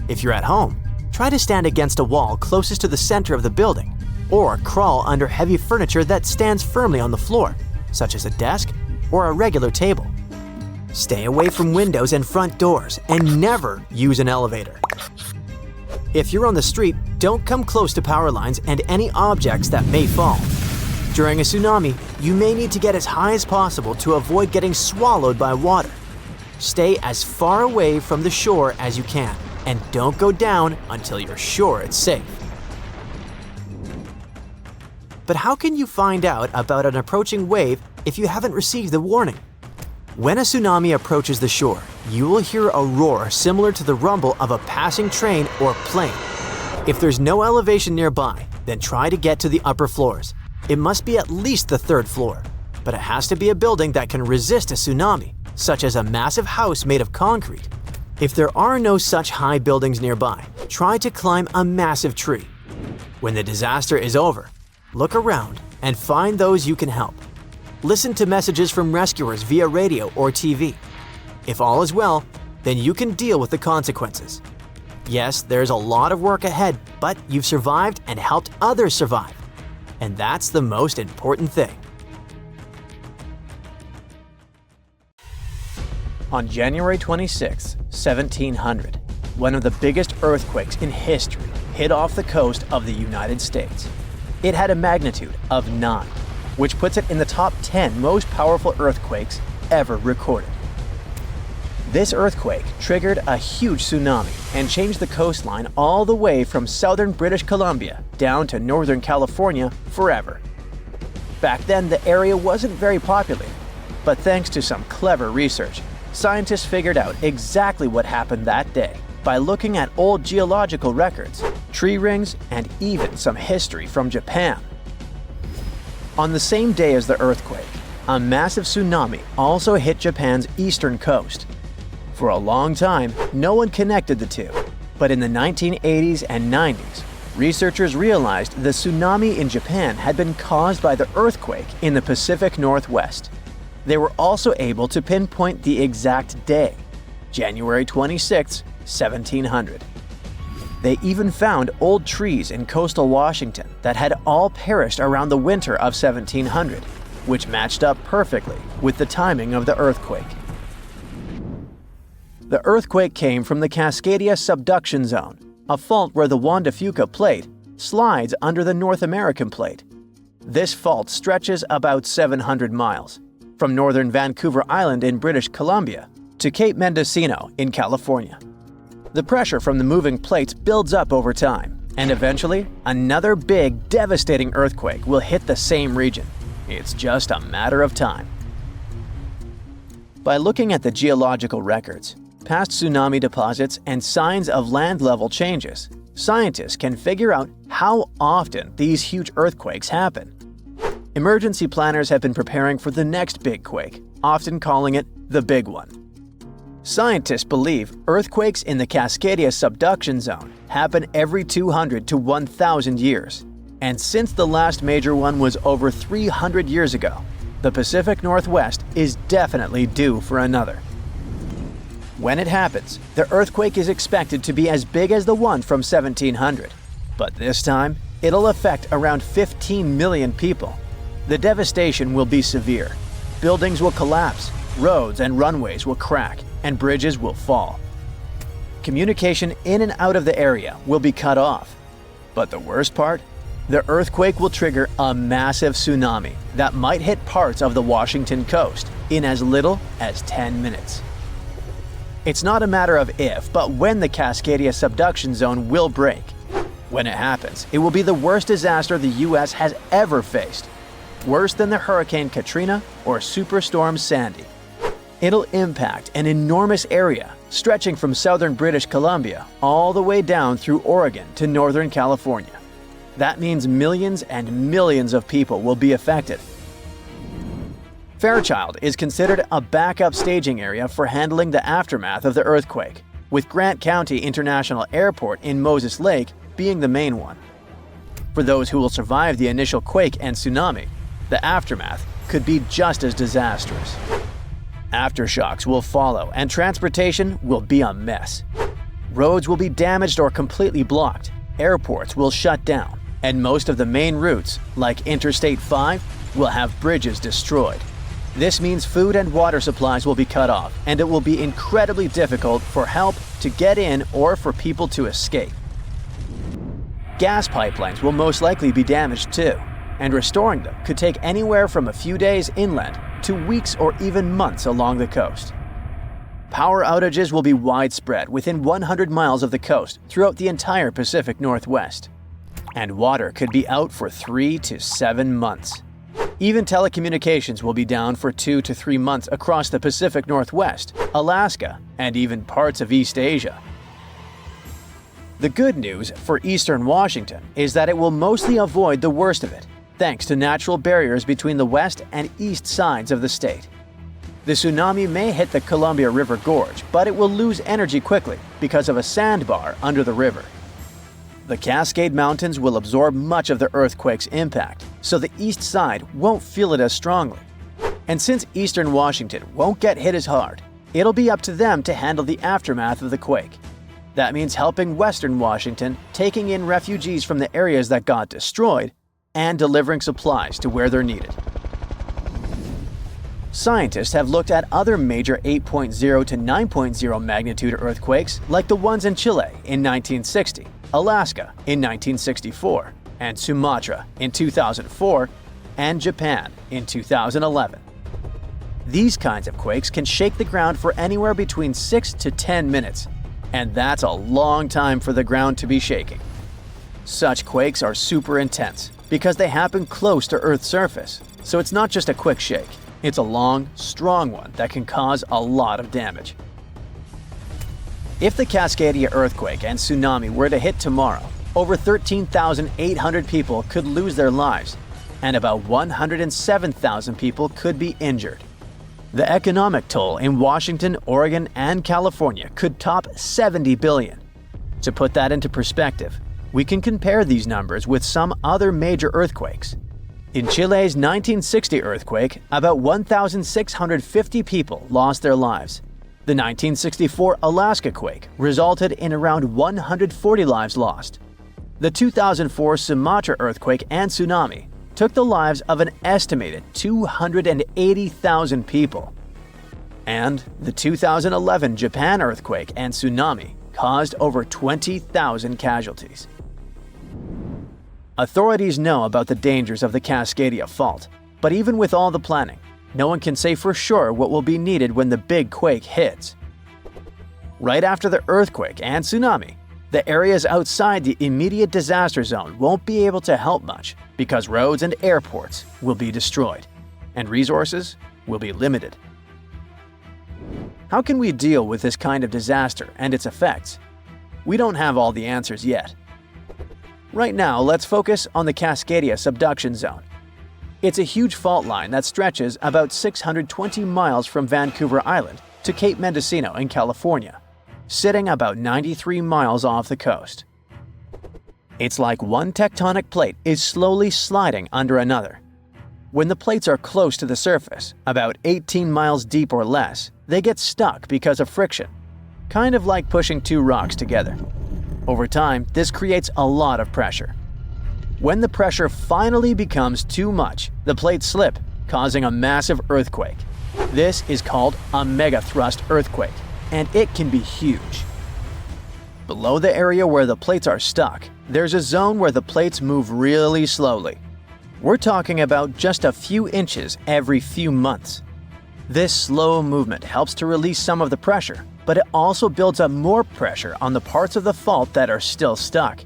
If you're at home, try to stand against a wall closest to the center of the building, or crawl under heavy furniture that stands firmly on the floor, such as a desk or a regular table. Stay away from windows and front doors, and never use an elevator. If you're on the street, don't come close to power lines and any objects that may fall. During a tsunami, you may need to get as high as possible to avoid getting swallowed by water. Stay as far away from the shore as you can, and don't go down until you're sure it's safe. But how can you find out about an approaching wave if you haven't received the warning? When a tsunami approaches the shore, you will hear a roar similar to the rumble of a passing train or plane. If there's no elevation nearby, then try to get to the upper floors. It must be at least the third floor, but it has to be a building that can resist a tsunami, such as a massive house made of concrete. If there are no such high buildings nearby, try to climb a massive tree. When the disaster is over, look around and find those you can help. Listen to messages from rescuers via radio or TV. If all is well, then you can deal with the consequences. Yes, there's a lot of work ahead, but you've survived and helped others survive. And that's the most important thing. On January 26, 1700, one of the biggest earthquakes in history hit off the coast of the United States. It had a magnitude of 9, which puts it in the top 10 most powerful earthquakes ever recorded. This earthquake triggered a huge tsunami and changed the coastline all the way from southern British Columbia down to northern California forever. Back then, the area wasn't very populated, but thanks to some clever research, scientists figured out exactly what happened that day by looking at old geological records, tree rings, and even some history from Japan. On the same day as the earthquake, a massive tsunami also hit Japan's eastern coast. For a long time, no one connected the two, but in the 1980s and 90s, researchers realized the tsunami in Japan had been caused by the earthquake in the Pacific Northwest. They were also able to pinpoint the exact day, January 26, 1700. They even found old trees in coastal Washington that had all perished around the winter of 1700, which matched up perfectly with the timing of the earthquake. The earthquake came from the Cascadia subduction zone, a fault where the Juan de Fuca plate slides under the North American plate. This fault stretches about 700 miles, from northern Vancouver Island in British Columbia to Cape Mendocino in California. The pressure from the moving plates builds up over time, and eventually, another big, devastating earthquake will hit the same region. It's just a matter of time. By looking at the geological records, past tsunami deposits, and signs of land level changes, scientists can figure out how often these huge earthquakes happen. emergency planners have been preparing for the next big quake, often calling it the big one. Scientists believe earthquakes in the Cascadia subduction zone happen every 200 to 1,000 years. And since the last major one was over 300 years ago, the Pacific Northwest is definitely due for another. When it happens, the earthquake is expected to be as big as the one from 1700. But this time, it'll affect around 15 million people. The devastation will be severe. Buildings will collapse, roads and runways will crack, and bridges will fall. Communication in and out of the area will be cut off. But the worst part? The earthquake will trigger a massive tsunami that might hit parts of the Washington coast in as little as 10 minutes. It's not a matter of if, but when the Cascadia subduction zone will break. When it happens, it will be the worst disaster the US has ever faced. Worse than the Hurricane Katrina or Superstorm Sandy. It'll impact an enormous area, stretching from southern British Columbia all the way down through Oregon to northern California. That means millions and millions of people will be affected. Fairchild is considered a backup staging area for handling the aftermath of the earthquake, with Grant County International Airport in Moses Lake being the main one. For those who will survive the initial quake and tsunami, the aftermath could be just as disastrous. Aftershocks will follow, and transportation will be a mess. Roads will be damaged or completely blocked, airports will shut down, and most of the main routes, like Interstate 5, will have bridges destroyed. This means food and water supplies will be cut off, and it will be incredibly difficult for help to get in or for people to escape. Gas pipelines will most likely be damaged too, and restoring them could take anywhere from a few days inland to weeks or even months along the coast. Power outages will be widespread within 100 miles of the coast throughout the entire Pacific Northwest. And water could be out for 3 to 7 months. Even telecommunications will be down for 2 to 3 months across the Pacific Northwest, Alaska, and even parts of East Asia. The good news for eastern Washington is that it will mostly avoid the worst of it, thanks to natural barriers between the west and east sides of the state. The tsunami may hit the Columbia River Gorge, but it will lose energy quickly because of a sandbar under the river. The Cascade Mountains will absorb much of the earthquake's impact, so the east side won't feel it as strongly. And since eastern Washington won't get hit as hard, it'll be up to them to handle the aftermath of the quake. That means helping western Washington, taking in refugees from the areas that got destroyed, and delivering supplies to where they're needed. Scientists have looked at other major 8.0 to 9.0 magnitude earthquakes like the ones in Chile in 1960, Alaska in 1964, and Sumatra in 2004, and Japan in 2011. These kinds of quakes can shake the ground for anywhere between 6 to 10 minutes, and that's a long time for the ground to be shaking. Such quakes are super intense because they happen close to Earth's surface, so it's not just a quick shake. It's a long, strong one that can cause a lot of damage. If the Cascadia earthquake and tsunami were to hit tomorrow, over 13,800 people could lose their lives, and about 107,000 people could be injured. The economic toll in Washington, Oregon, and California could top $70 billion. To put that into perspective, we can compare these numbers with some other major earthquakes. In Chile's 1960 earthquake, about 1,650 people lost their lives. The 1964 Alaska quake resulted in around 140 lives lost. The 2004 Sumatra earthquake and tsunami took the lives of an estimated 280,000 people. And the 2011 Japan earthquake and tsunami caused over 20,000 casualties. Authorities know about the dangers of the Cascadia fault, but even with all the planning, no one can say for sure what will be needed when the big quake hits. Right after the earthquake and tsunami, the areas outside the immediate disaster zone won't be able to help much because roads and airports will be destroyed, and resources will be limited. How can we deal with this kind of disaster and its effects? We don't have all the answers yet. Right now, let's focus on the Cascadia subduction zone. It's a huge fault line that stretches about 620 miles from Vancouver Island to Cape Mendocino in California, sitting about 93 miles off the coast. It's like one tectonic plate is slowly sliding under another. When the plates are close to the surface, about 18 miles deep or less, they get stuck because of friction, kind of like pushing two rocks together. Over time, this creates a lot of pressure. When the pressure finally becomes too much, the plates slip, causing a massive earthquake. This is called a megathrust earthquake, and it can be huge. Below the area where the plates are stuck, there's a zone where the plates move really slowly. We're talking about just a few inches every few months. This slow movement helps to release some of the pressure, but it also builds up more pressure on the parts of the fault that are still stuck.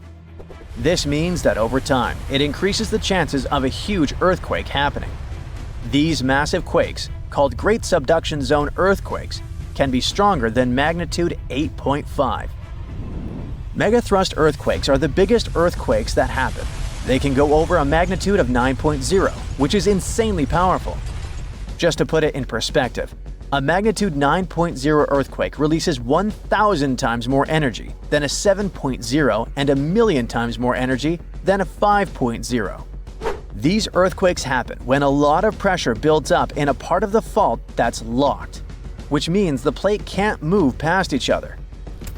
This means that over time, it increases the chances of a huge earthquake happening. These massive quakes, called Great Subduction Zone earthquakes, can be stronger than magnitude 8.5. Megathrust earthquakes are the biggest earthquakes that happen. They can go over a magnitude of 9.0, which is insanely powerful. Just to put it in perspective, a magnitude 9.0 earthquake releases 1,000 times more energy than a 7.0 and a million times more energy than a 5.0. These earthquakes happen when a lot of pressure builds up in a part of the fault that's locked, which means the plate can't move past each other.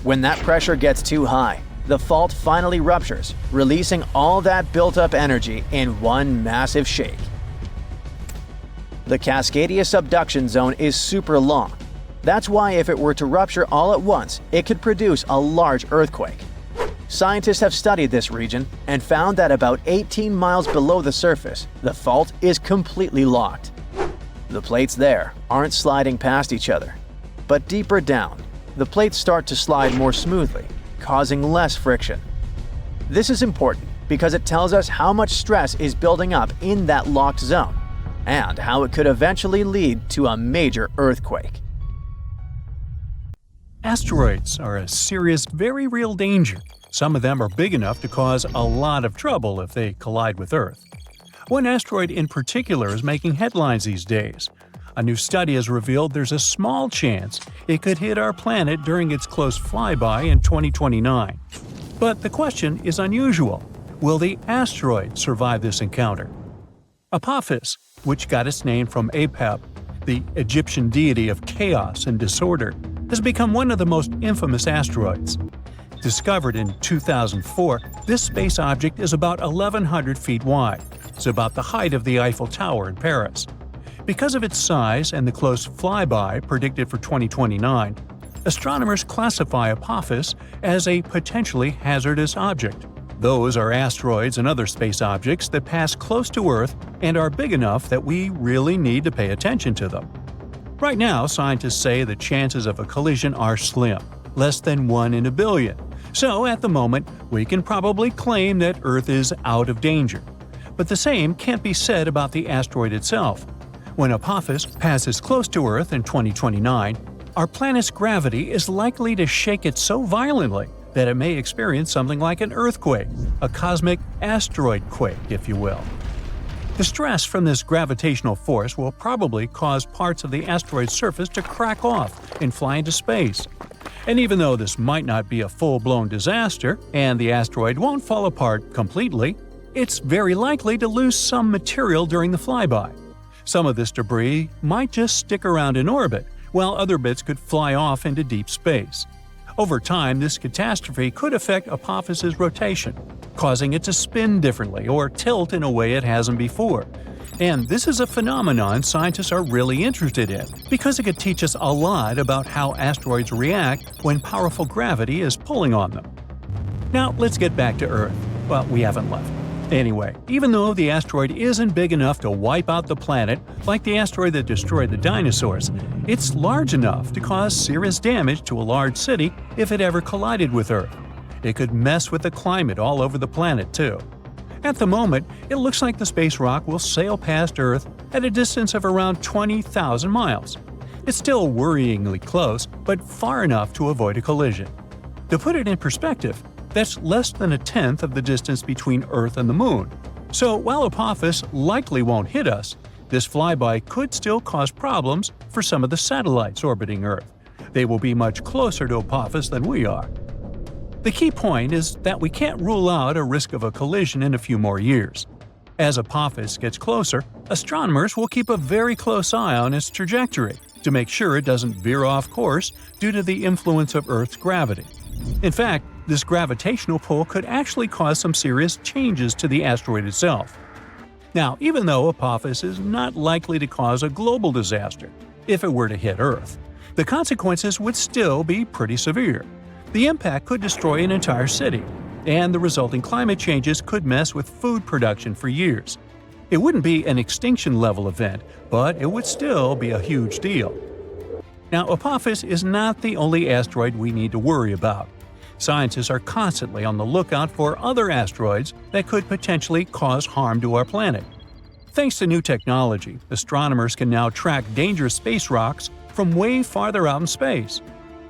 When that pressure gets too high, the fault finally ruptures, releasing all that built-up energy in one massive shake. The Cascadia subduction zone is super long. That's why if it were to rupture all at once, it could produce a large earthquake. Scientists have studied this region and found that about 18 miles below the surface, the fault is completely locked. The plates there aren't sliding past each other. But deeper down, the plates start to slide more smoothly, causing less friction. This is important because it tells us how much stress is building up in that locked zone, and how it could eventually lead to a major earthquake. Asteroids are a serious, very real danger. Some of them are big enough to cause a lot of trouble if they collide with Earth. One asteroid in particular is making headlines these days. A new study has revealed there's a small chance it could hit our planet during its close flyby in 2029. But the question is unusual. Will the asteroid survive this encounter? Apophis, which got its name from Apep, the Egyptian deity of chaos and disorder, has become one of the most infamous asteroids. Discovered in 2004, this space object is about 1,100 feet wide. It's about the height of the Eiffel Tower in Paris. Because of its size and the close flyby predicted for 2029, astronomers classify Apophis as a potentially hazardous object. Those are asteroids and other space objects that pass close to Earth and are big enough that we really need to pay attention to them. Right now, scientists say the chances of a collision are slim, less than 1 in a billion. So, at the moment, we can probably claim that Earth is out of danger. But the same can't be said about the asteroid itself. When Apophis passes close to Earth in 2029, our planet's gravity is likely to shake it so violently that it may experience something like an earthquake, a cosmic asteroid quake, if you will. The stress from this gravitational force will probably cause parts of the asteroid's surface to crack off and fly into space. And even though this might not be a full-blown disaster, and the asteroid won't fall apart completely, it's very likely to lose some material during the flyby. Some of this debris might just stick around in orbit, while other bits could fly off into deep space. Over time, this catastrophe could affect Apophis's rotation, causing it to spin differently or tilt in a way it hasn't before. And this is a phenomenon scientists are really interested in, because it could teach us a lot about how asteroids react when powerful gravity is pulling on them. Now, let's get back to Earth. Well, we haven't left. Anyway, even though the asteroid isn't big enough to wipe out the planet like the asteroid that destroyed the dinosaurs, it's large enough to cause serious damage to a large city if it ever collided with Earth. It could mess with the climate all over the planet, too. At the moment, it looks like the space rock will sail past Earth at a distance of around 20,000 miles. It's still worryingly close, but far enough to avoid a collision. To put it in perspective, that's less than a tenth of the distance between Earth and the Moon. So while Apophis likely won't hit us, this flyby could still cause problems for some of the satellites orbiting Earth. They will be much closer to Apophis than we are. The key point is that we can't rule out a risk of a collision in a few more years. As Apophis gets closer, astronomers will keep a very close eye on its trajectory to make sure it doesn't veer off course due to the influence of Earth's gravity. In fact, this gravitational pull could actually cause some serious changes to the asteroid itself. Now, even though Apophis is not likely to cause a global disaster if it were to hit Earth, the consequences would still be pretty severe. The impact could destroy an entire city, and the resulting climate changes could mess with food production for years. It wouldn't be an extinction-level event, but it would still be a huge deal. Now, Apophis is not the only asteroid we need to worry about. Scientists are constantly on the lookout for other asteroids that could potentially cause harm to our planet. Thanks to new technology, astronomers can now track dangerous space rocks from way farther out in space.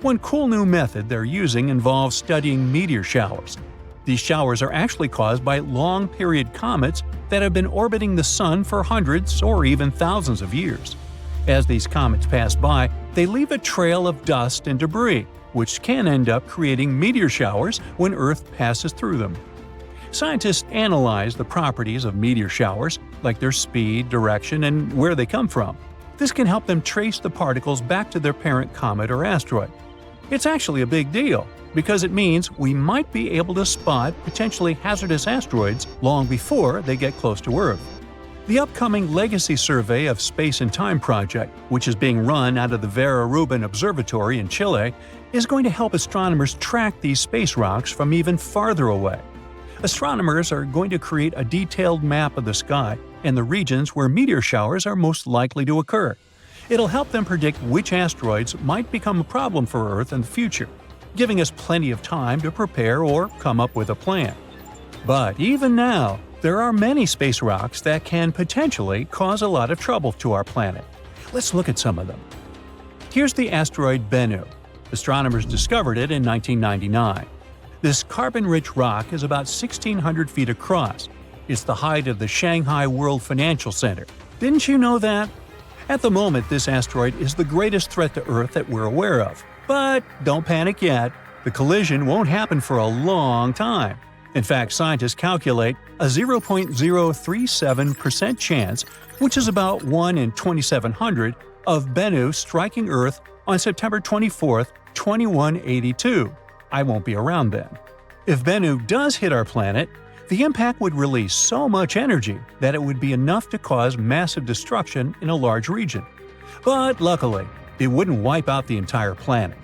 One cool new method they're using involves studying meteor showers. These showers are actually caused by long-period comets that have been orbiting the Sun for hundreds or even thousands of years. As these comets pass by, they leave a trail of dust and debris, which can end up creating meteor showers when Earth passes through them. Scientists analyze the properties of meteor showers, like their speed, direction, and where they come from. This can help them trace the particles back to their parent comet or asteroid. It's actually a big deal, because it means we might be able to spot potentially hazardous asteroids long before they get close to Earth. The upcoming Legacy Survey of Space and Time project, which is being run out of the Vera Rubin Observatory in Chile, is going to help astronomers track these space rocks from even farther away. Astronomers are going to create a detailed map of the sky and the regions where meteor showers are most likely to occur. It'll help them predict which asteroids might become a problem for Earth in the future, giving us plenty of time to prepare or come up with a plan. But even now, there are many space rocks that can potentially cause a lot of trouble to our planet. Let's look at some of them. Here's the asteroid Bennu. Astronomers discovered it in 1999. This carbon-rich rock is about 1,600 feet across. It's the height of the Shanghai World Financial Center. Didn't you know that? At the moment, this asteroid is the greatest threat to Earth that we're aware of. But don't panic yet. The collision won't happen for a long time. In fact, scientists calculate a 0.037% chance, which is about 1 in 2,700, of Bennu striking Earth on September 24, 2182. I won't be around then. If Bennu does hit our planet, the impact would release so much energy that it would be enough to cause massive destruction in a large region. But luckily, it wouldn't wipe out the entire planet.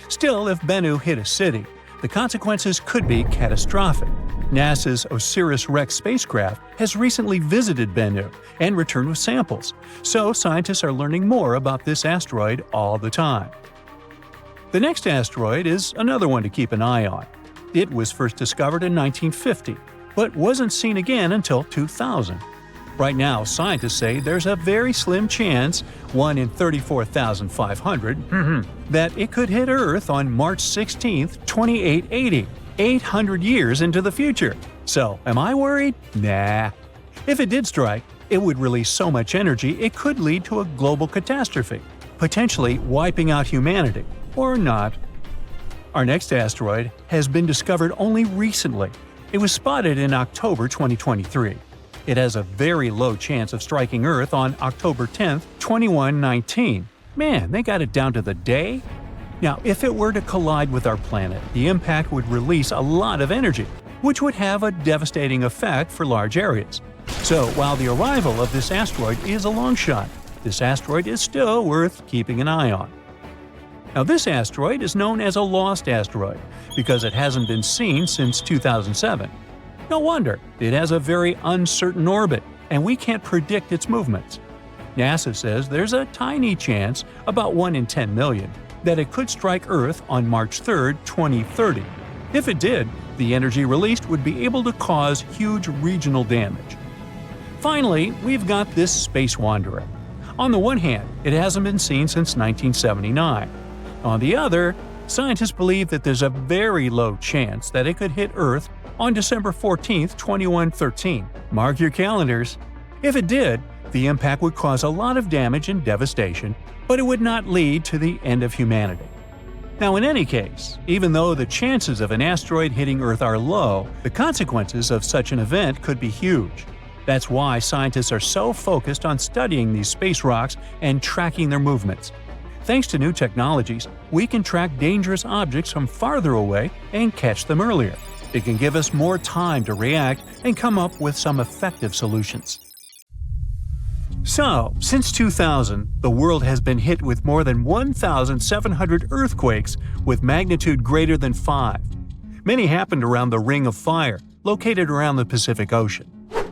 Still, if Bennu hit a city, the consequences could be catastrophic. NASA's OSIRIS-REx spacecraft has recently visited Bennu and returned with samples, so scientists are learning more about this asteroid all the time. The next asteroid is another one to keep an eye on. It was first discovered in 1950, but wasn't seen again until 2000. Right now, scientists say there's a very slim chance, 1 in 34,500, that it could hit Earth on March 16, 2880, 800 years into the future. So, am I worried? Nah. If it did strike, it would release so much energy it could lead to a global catastrophe, potentially wiping out humanity. Or not. Our next asteroid has been discovered only recently. It was spotted in October 2023. It has a very low chance of striking Earth on October 10, 2119. Man, they got it down to the day? Now, if it were to collide with our planet, the impact would release a lot of energy, which would have a devastating effect for large areas. So, while the arrival of this asteroid is a long shot, this asteroid is still worth keeping an eye on. Now, this asteroid is known as a lost asteroid because it hasn't been seen since 2007. No wonder, it has a very uncertain orbit, and we can't predict its movements. NASA says there's a tiny chance, about 1 in 10 million, that it could strike Earth on March 3, 2030. If it did, the energy released would be able to cause huge regional damage. Finally, we've got this space wanderer. On the one hand, it hasn't been seen since 1979. On the other, scientists believe that there's a very low chance that it could hit Earth on December 14, 2113. Mark your calendars. If it did, the impact would cause a lot of damage and devastation, but it would not lead to the end of humanity. Now, in any case, even though the chances of an asteroid hitting Earth are low, the consequences of such an event could be huge. That's why scientists are so focused on studying these space rocks and tracking their movements. Thanks to new technologies, we can track dangerous objects from farther away and catch them earlier. It can give us more time to react and come up with some effective solutions. So, since 2000, the world has been hit with more than 1,700 earthquakes with magnitude greater than 5. Many happened around the Ring of Fire, located around the Pacific Ocean.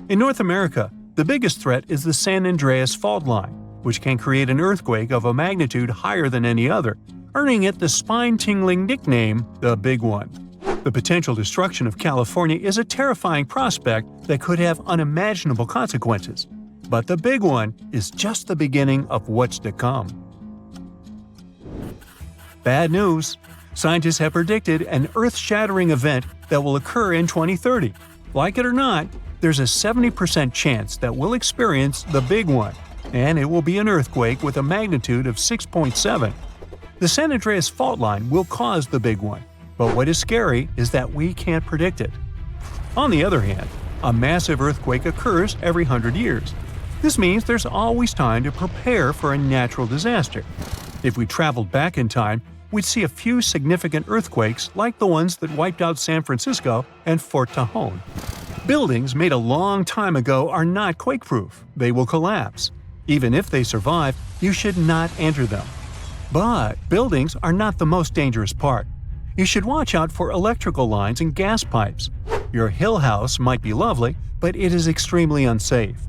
In North America, the biggest threat is the San Andreas Fault Line, which can create an earthquake of a magnitude higher than any other, earning it the spine-tingling nickname, the Big One. The potential destruction of California is a terrifying prospect that could have unimaginable consequences. But the Big One is just the beginning of what's to come. Bad news! Scientists have predicted an earth-shattering event that will occur in 2030. Like it or not, there's a 70% chance that we'll experience the Big One, and it will be an earthquake with a magnitude of 6.7. The San Andreas Fault Line will cause the Big One, but what is scary is that we can't predict it. On the other hand, a massive earthquake occurs every 100 years. This means there's always time to prepare for a natural disaster. If we traveled back in time, we'd see a few significant earthquakes like the ones that wiped out San Francisco and Fort Tajon. Buildings made a long time ago are not quake-proof. They will collapse. Even if they survive, you should not enter them. But buildings are not the most dangerous part. You should watch out for electrical lines and gas pipes. Your hill house might be lovely, but it is extremely unsafe.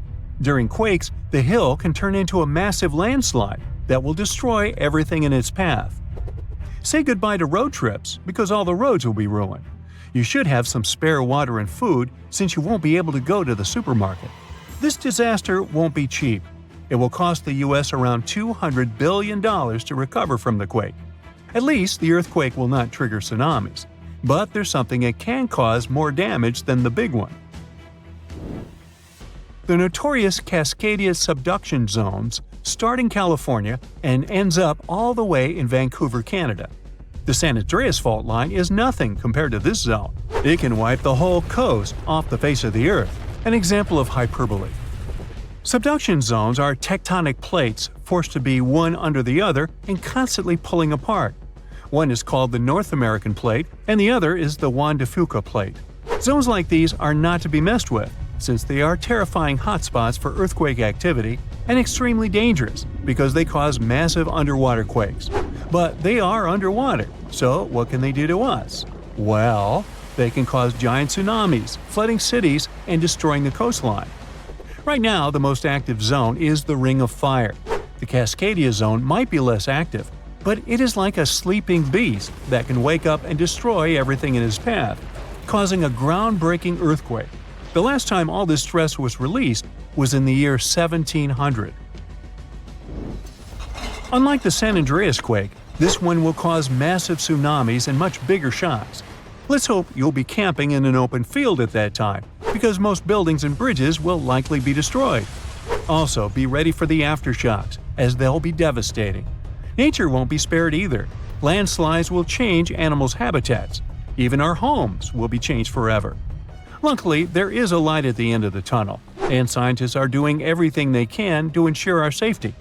During quakes, the hill can turn into a massive landslide that will destroy everything in its path. Say goodbye to road trips because all the roads will be ruined. You should have some spare water and food since you won't be able to go to the supermarket. This disaster won't be cheap. It will cost the U.S. around $200 billion to recover from the quake. At least the earthquake will not trigger tsunamis, but there's something that can cause more damage than the Big One. The notorious Cascadia subduction zones start in California and ends up all the way in Vancouver, Canada. The San Andreas Fault Line is nothing compared to this zone. It can wipe the whole coast off the face of the Earth, an example of hyperbole. Subduction zones are tectonic plates forced to be one under the other and constantly pulling apart. One is called the North American Plate and the other is the Juan de Fuca Plate. Zones like these are not to be messed with, since they are terrifying hotspots for earthquake activity and extremely dangerous because they cause massive underwater quakes. But they are underwater, so what can they do to us? Well, they can cause giant tsunamis, flooding cities, and destroying the coastline. Right now, the most active zone is the Ring of Fire. The Cascadia zone might be less active, but it is like a sleeping beast that can wake up and destroy everything in its path, causing a groundbreaking earthquake. The last time all this stress was released was in the year 1700. Unlike the San Andreas quake, this one will cause massive tsunamis and much bigger shocks. Let's hope you'll be camping in an open field at that time, because most buildings and bridges will likely be destroyed. Also, be ready for the aftershocks, as they'll be devastating. Nature won't be spared either. Landslides will change animals' habitats. Even our homes will be changed forever. Luckily, there is a light at the end of the tunnel, and scientists are doing everything they can to ensure our safety.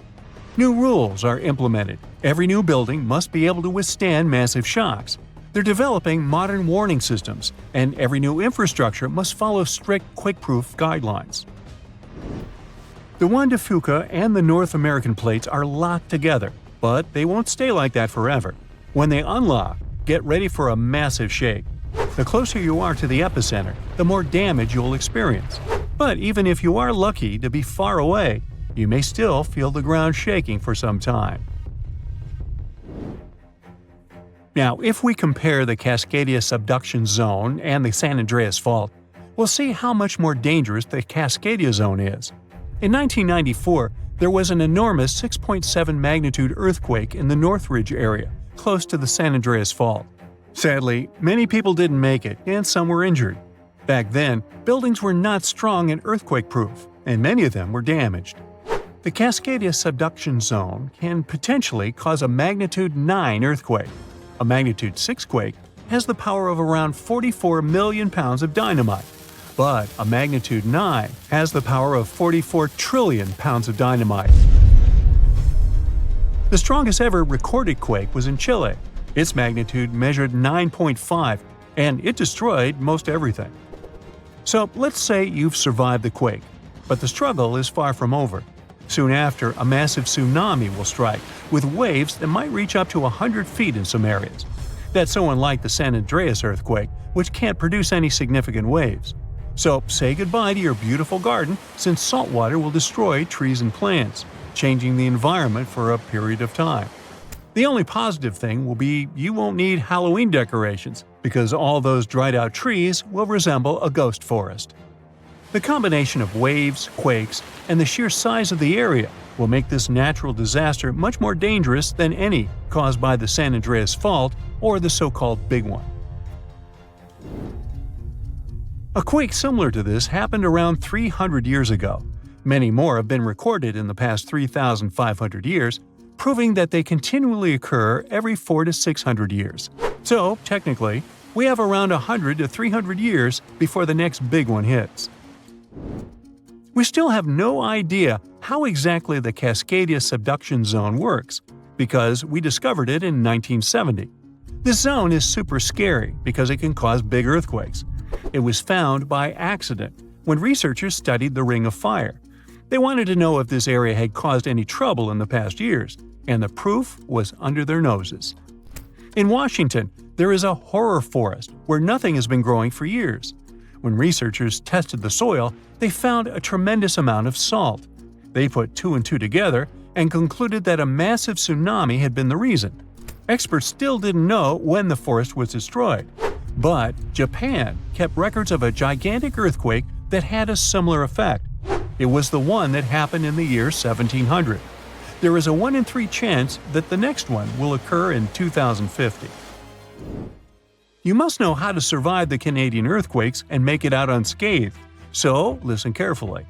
New rules are implemented. Every new building must be able to withstand massive shocks. They're developing modern warning systems, and every new infrastructure must follow strict quake-proof guidelines. The Juan de Fuca and the North American plates are locked together, but they won't stay like that forever. When they unlock, get ready for a massive shake. The closer you are to the epicenter, the more damage you'll experience. But even if you are lucky to be far away, you may still feel the ground shaking for some time. Now, if we compare the Cascadia subduction zone and the San Andreas Fault, we'll see how much more dangerous the Cascadia zone is. In 1994, there was an enormous 6.7 magnitude earthquake in the Northridge area, close to the San Andreas Fault. Sadly, many people didn't make it, and some were injured. Back then, buildings were not strong and earthquake-proof, and many of them were damaged. The Cascadia subduction zone can potentially cause a magnitude 9 earthquake. A magnitude 6 quake has the power of around 44 million pounds of dynamite, but a magnitude 9 has the power of 44 trillion pounds of dynamite. The strongest ever recorded quake was in Chile. Its magnitude measured 9.5, and it destroyed most everything. So let's say you've survived the quake, but the struggle is far from over. Soon after, a massive tsunami will strike, with waves that might reach up to 100 feet in some areas. That's so unlike the San Andreas earthquake, which can't produce any significant waves. So say goodbye to your beautiful garden, since salt water will destroy trees and plants, changing the environment for a period of time. The only positive thing will be you won't need Halloween decorations, because all those dried-out trees will resemble a ghost forest. The combination of waves, quakes, and the sheer size of the area will make this natural disaster much more dangerous than any caused by the San Andreas Fault or the so-called Big One. A quake similar to this happened around 300 years ago. Many more have been recorded in the past 3,500 years, proving that they continually occur every 400 to 600 years. So, technically, we have around 100 to 300 years before the next big one hits. We still have no idea how exactly the Cascadia subduction zone works, because we discovered it in 1970. This zone is super scary because it can cause big earthquakes. It was found by accident when researchers studied the Ring of Fire. They wanted to know if this area had caused any trouble in the past years, and the proof was under their noses. In Washington, there is a horror forest where nothing has been growing for years. When researchers tested the soil, they found a tremendous amount of salt. They put 2 and 2 together and concluded that a massive tsunami had been the reason. Experts still didn't know when the forest was destroyed, but Japan kept records of a gigantic earthquake that had a similar effect. It was the one that happened in the year 1700. There is a 1 in 3 chance that the next one will occur in 2050. You must know how to survive the Canadian earthquakes and make it out unscathed, so listen carefully.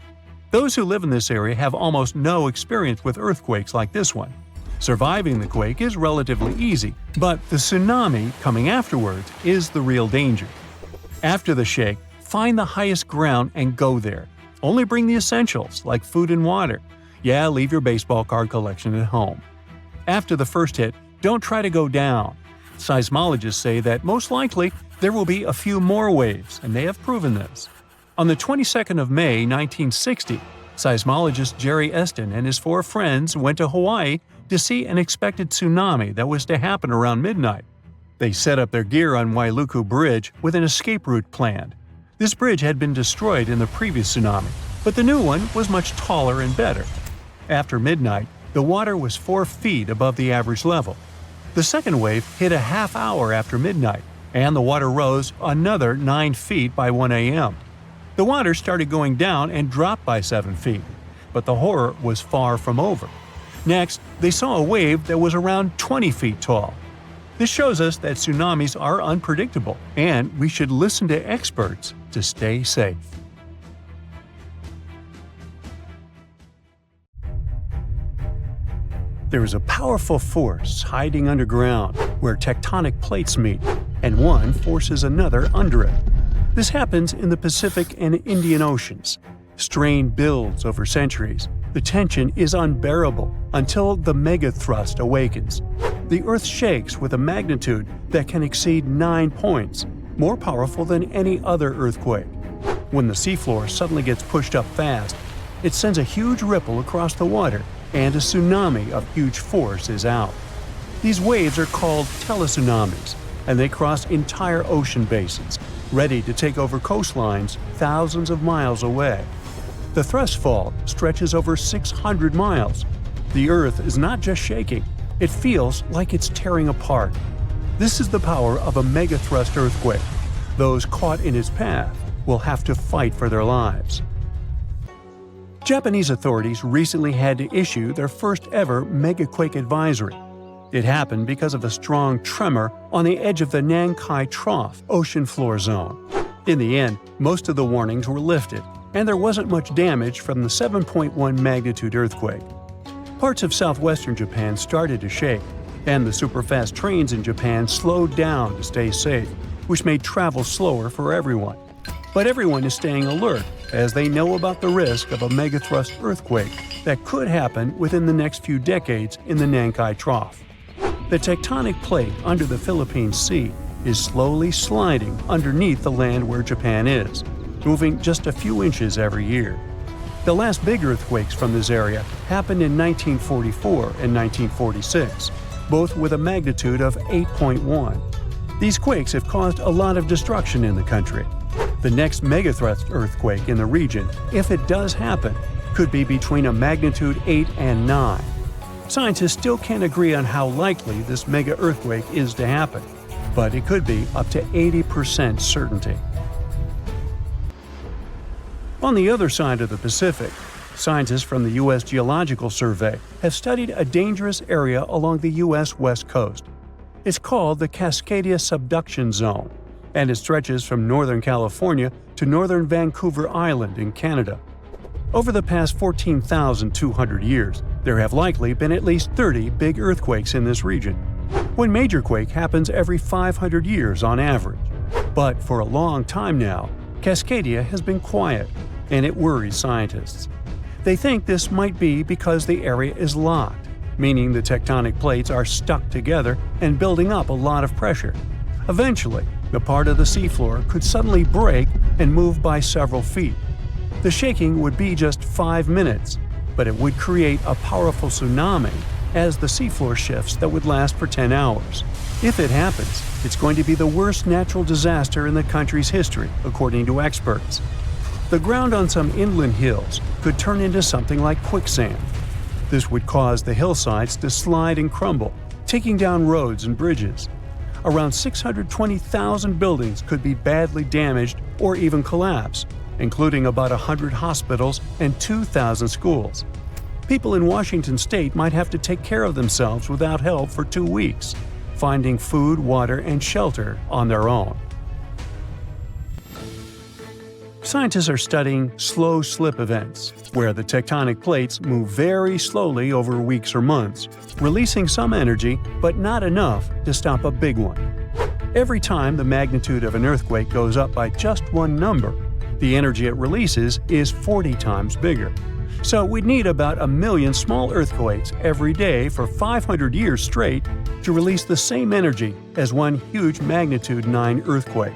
Those who live in this area have almost no experience with earthquakes like this one. Surviving the quake is relatively easy, but the tsunami coming afterwards is the real danger. After the shake, find the highest ground and go there. Only bring the essentials, like food and water. Yeah, leave your baseball card collection at home. After the first hit, don't try to go down. Seismologists say that most likely there will be a few more waves, and they have proven this. On the 22nd of May 1960, seismologist Jerry Eston and his 4 friends went to Hawaii to see an expected tsunami that was to happen around midnight. They set up their gear on Wailuku Bridge with an escape route planned. This bridge had been destroyed in the previous tsunami, but the new one was much taller and better. After midnight, the water was 4 feet above the average level. The second wave hit a half hour after midnight, and the water rose another 9 feet by 1 a.m. The water started going down and dropped by 7 feet, but the horror was far from over. Next, they saw a wave that was around 20 feet tall. This shows us that tsunamis are unpredictable, and we should listen to experts to stay safe. There is a powerful force hiding underground where tectonic plates meet, and one forces another under it. This happens in the Pacific and Indian Oceans. Strain builds over centuries. The tension is unbearable until the megathrust awakens. The Earth shakes with a magnitude that can exceed 9 points, more powerful than any other earthquake. When the seafloor suddenly gets pushed up fast, it sends a huge ripple across the water, and a tsunami of huge force is out. These waves are called teletsunamis, and they cross entire ocean basins, ready to take over coastlines thousands of miles away. The thrust fault stretches over 600 miles. The Earth is not just shaking, it feels like it's tearing apart. This is the power of a megathrust earthquake. Those caught in its path will have to fight for their lives. Japanese authorities recently had to issue their first ever megaquake advisory. It happened because of a strong tremor on the edge of the Nankai Trough ocean floor zone. In the end, most of the warnings were lifted, and there wasn't much damage from the 7.1 magnitude earthquake. Parts of southwestern Japan started to shake, and the superfast trains in Japan slowed down to stay safe, which made travel slower for everyone. But everyone is staying alert as they know about the risk of a megathrust earthquake that could happen within the next few decades in the Nankai Trough. The tectonic plate under the Philippine Sea is slowly sliding underneath the land where Japan is, moving just a few inches every year. The last big earthquakes from this area happened in 1944 and 1946, both with a magnitude of 8.1. These quakes have caused a lot of destruction in the country. The next megathrust earthquake in the region, if it does happen, could be between a magnitude 8 and 9. Scientists still can't agree on how likely this mega earthquake is to happen, but it could be up to 80% certainty. On the other side of the Pacific, scientists from the U.S. Geological Survey have studied a dangerous area along the U.S. West Coast. It's called the Cascadia Subduction Zone, and it stretches from northern California to northern Vancouver Island in Canada. Over the past 14,200 years, there have likely been at least 30 big earthquakes in this region. One major quake happens every 500 years on average. But for a long time now, Cascadia has been quiet, and it worries scientists. They think this might be because the area is locked, meaning the tectonic plates are stuck together and building up a lot of pressure. Eventually, the part of the seafloor could suddenly break and move by several feet. The shaking would be just 5 minutes, but it would create a powerful tsunami as the seafloor shifts that would last for 10 hours. If it happens, it's going to be the worst natural disaster in the country's history, according to experts. The ground on some inland hills could turn into something like quicksand. This would cause the hillsides to slide and crumble, taking down roads and bridges. Around 620,000 buildings could be badly damaged or even collapse, including about 100 hospitals and 2,000 schools. People in Washington state might have to take care of themselves without help for 2 weeks, finding food, water, and shelter on their own. Scientists are studying slow slip events, where the tectonic plates move very slowly over weeks or months, releasing some energy but not enough to stop a big one. Every time the magnitude of an earthquake goes up by just one number, the energy it releases is 40 times bigger. So we'd need about 1 million small earthquakes every day for 500 years straight to release the same energy as one huge magnitude 9 earthquake.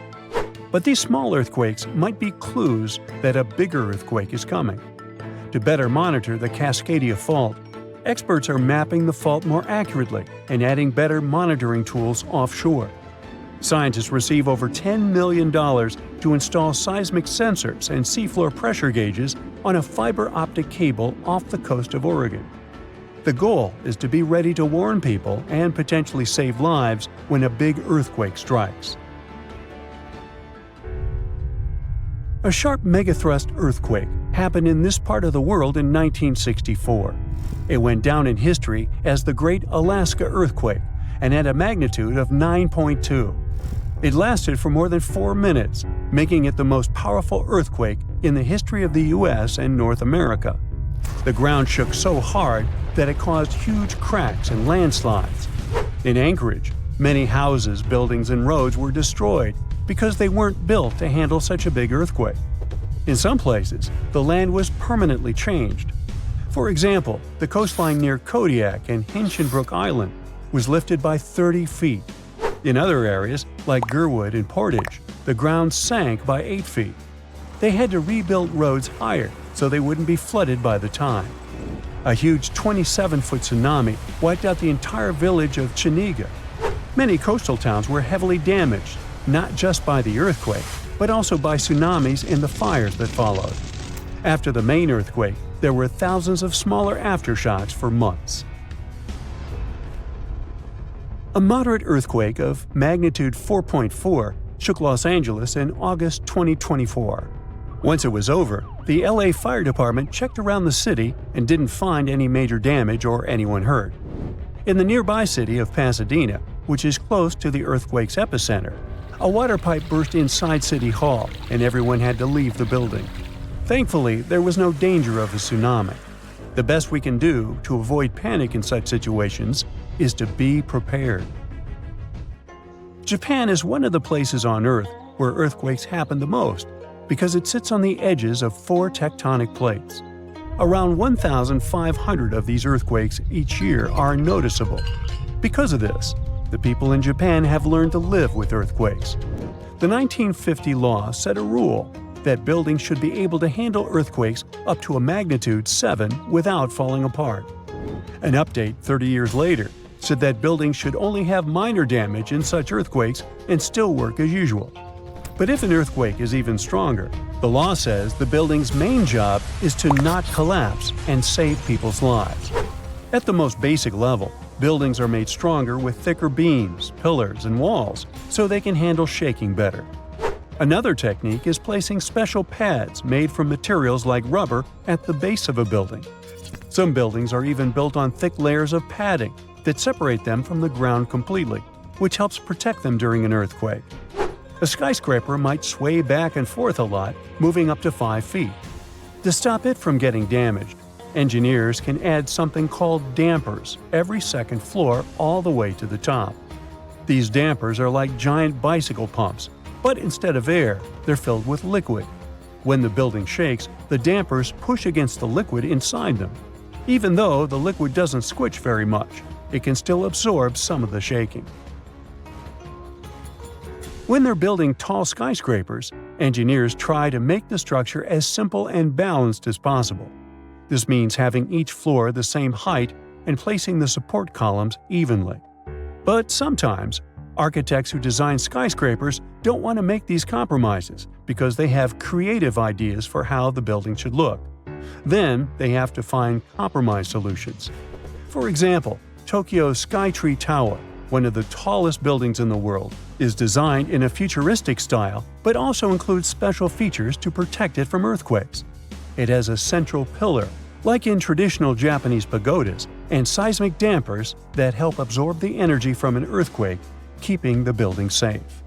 But these small earthquakes might be clues that a bigger earthquake is coming. To better monitor the Cascadia Fault, experts are mapping the fault more accurately and adding better monitoring tools offshore. Scientists receive over $10 million to install seismic sensors and seafloor pressure gauges on a fiber optic cable off the coast of Oregon. The goal is to be ready to warn people and potentially save lives when a big earthquake strikes. A sharp megathrust earthquake happened in this part of the world in 1964. It went down in history as the Great Alaska Earthquake and had a magnitude of 9.2. It lasted for more than 4 minutes, making it the most powerful earthquake in the history of the U.S. and North America. The ground shook so hard that it caused huge cracks and landslides. In Anchorage, many houses, buildings, and roads were destroyed because they weren't built to handle such a big earthquake. In some places, the land was permanently changed. For example, the coastline near Kodiak and Hinchinbrook Island was lifted by 30 feet. In other areas, like Gerwood and Portage, the ground sank by 8 feet. They had to rebuild roads higher so they wouldn't be flooded by the time. A huge 27-foot tsunami wiped out the entire village of Chiniga. Many coastal towns were heavily damaged, not just by the earthquake, but also by tsunamis and the fires that followed. After the main earthquake, there were thousands of smaller aftershocks for months. A moderate earthquake of magnitude 4.4 shook Los Angeles in August 2024. Once it was over, the LA Fire Department checked around the city and didn't find any major damage or anyone hurt. In the nearby city of Pasadena, which is close to the earthquake's epicenter, A water pipe burst inside City Hall, and everyone had to leave the building. Thankfully, there was no danger of a tsunami. The best we can do to avoid panic in such situations is to be prepared. Japan is one of the places on Earth where earthquakes happen the most because it sits on the edges of 4 tectonic plates. Around 1,500 of these earthquakes each year are noticeable. Because of this, the people in Japan have learned to live with earthquakes. The 1950 law set a rule that buildings should be able to handle earthquakes up to a magnitude 7 without falling apart. An update 30 years later said that buildings should only have minor damage in such earthquakes and still work as usual. But if an earthquake is even stronger, the law says the building's main job is to not collapse and save people's lives. At the most basic level, buildings are made stronger with thicker beams, pillars, and walls so they can handle shaking better. Another technique is placing special pads made from materials like rubber at the base of a building. Some buildings are even built on thick layers of padding that separate them from the ground completely, which helps protect them during an earthquake. A skyscraper might sway back and forth a lot, moving up to 5 feet. To stop it from getting damaged, engineers can add something called dampers every second floor all the way to the top. These dampers are like giant bicycle pumps, but instead of air, they're filled with liquid. When the building shakes, the dampers push against the liquid inside them. Even though the liquid doesn't squish very much, it can still absorb some of the shaking. When they're building tall skyscrapers, engineers try to make the structure as simple and balanced as possible. This means having each floor the same height and placing the support columns evenly. But sometimes, architects who design skyscrapers don't want to make these compromises because they have creative ideas for how the building should look. Then they have to find compromise solutions. For example, Tokyo's Skytree Tower, one of the tallest buildings in the world, is designed in a futuristic style but also includes special features to protect it from earthquakes. It has a central pillar, like in traditional Japanese pagodas, and seismic dampers that help absorb the energy from an earthquake, keeping the building safe.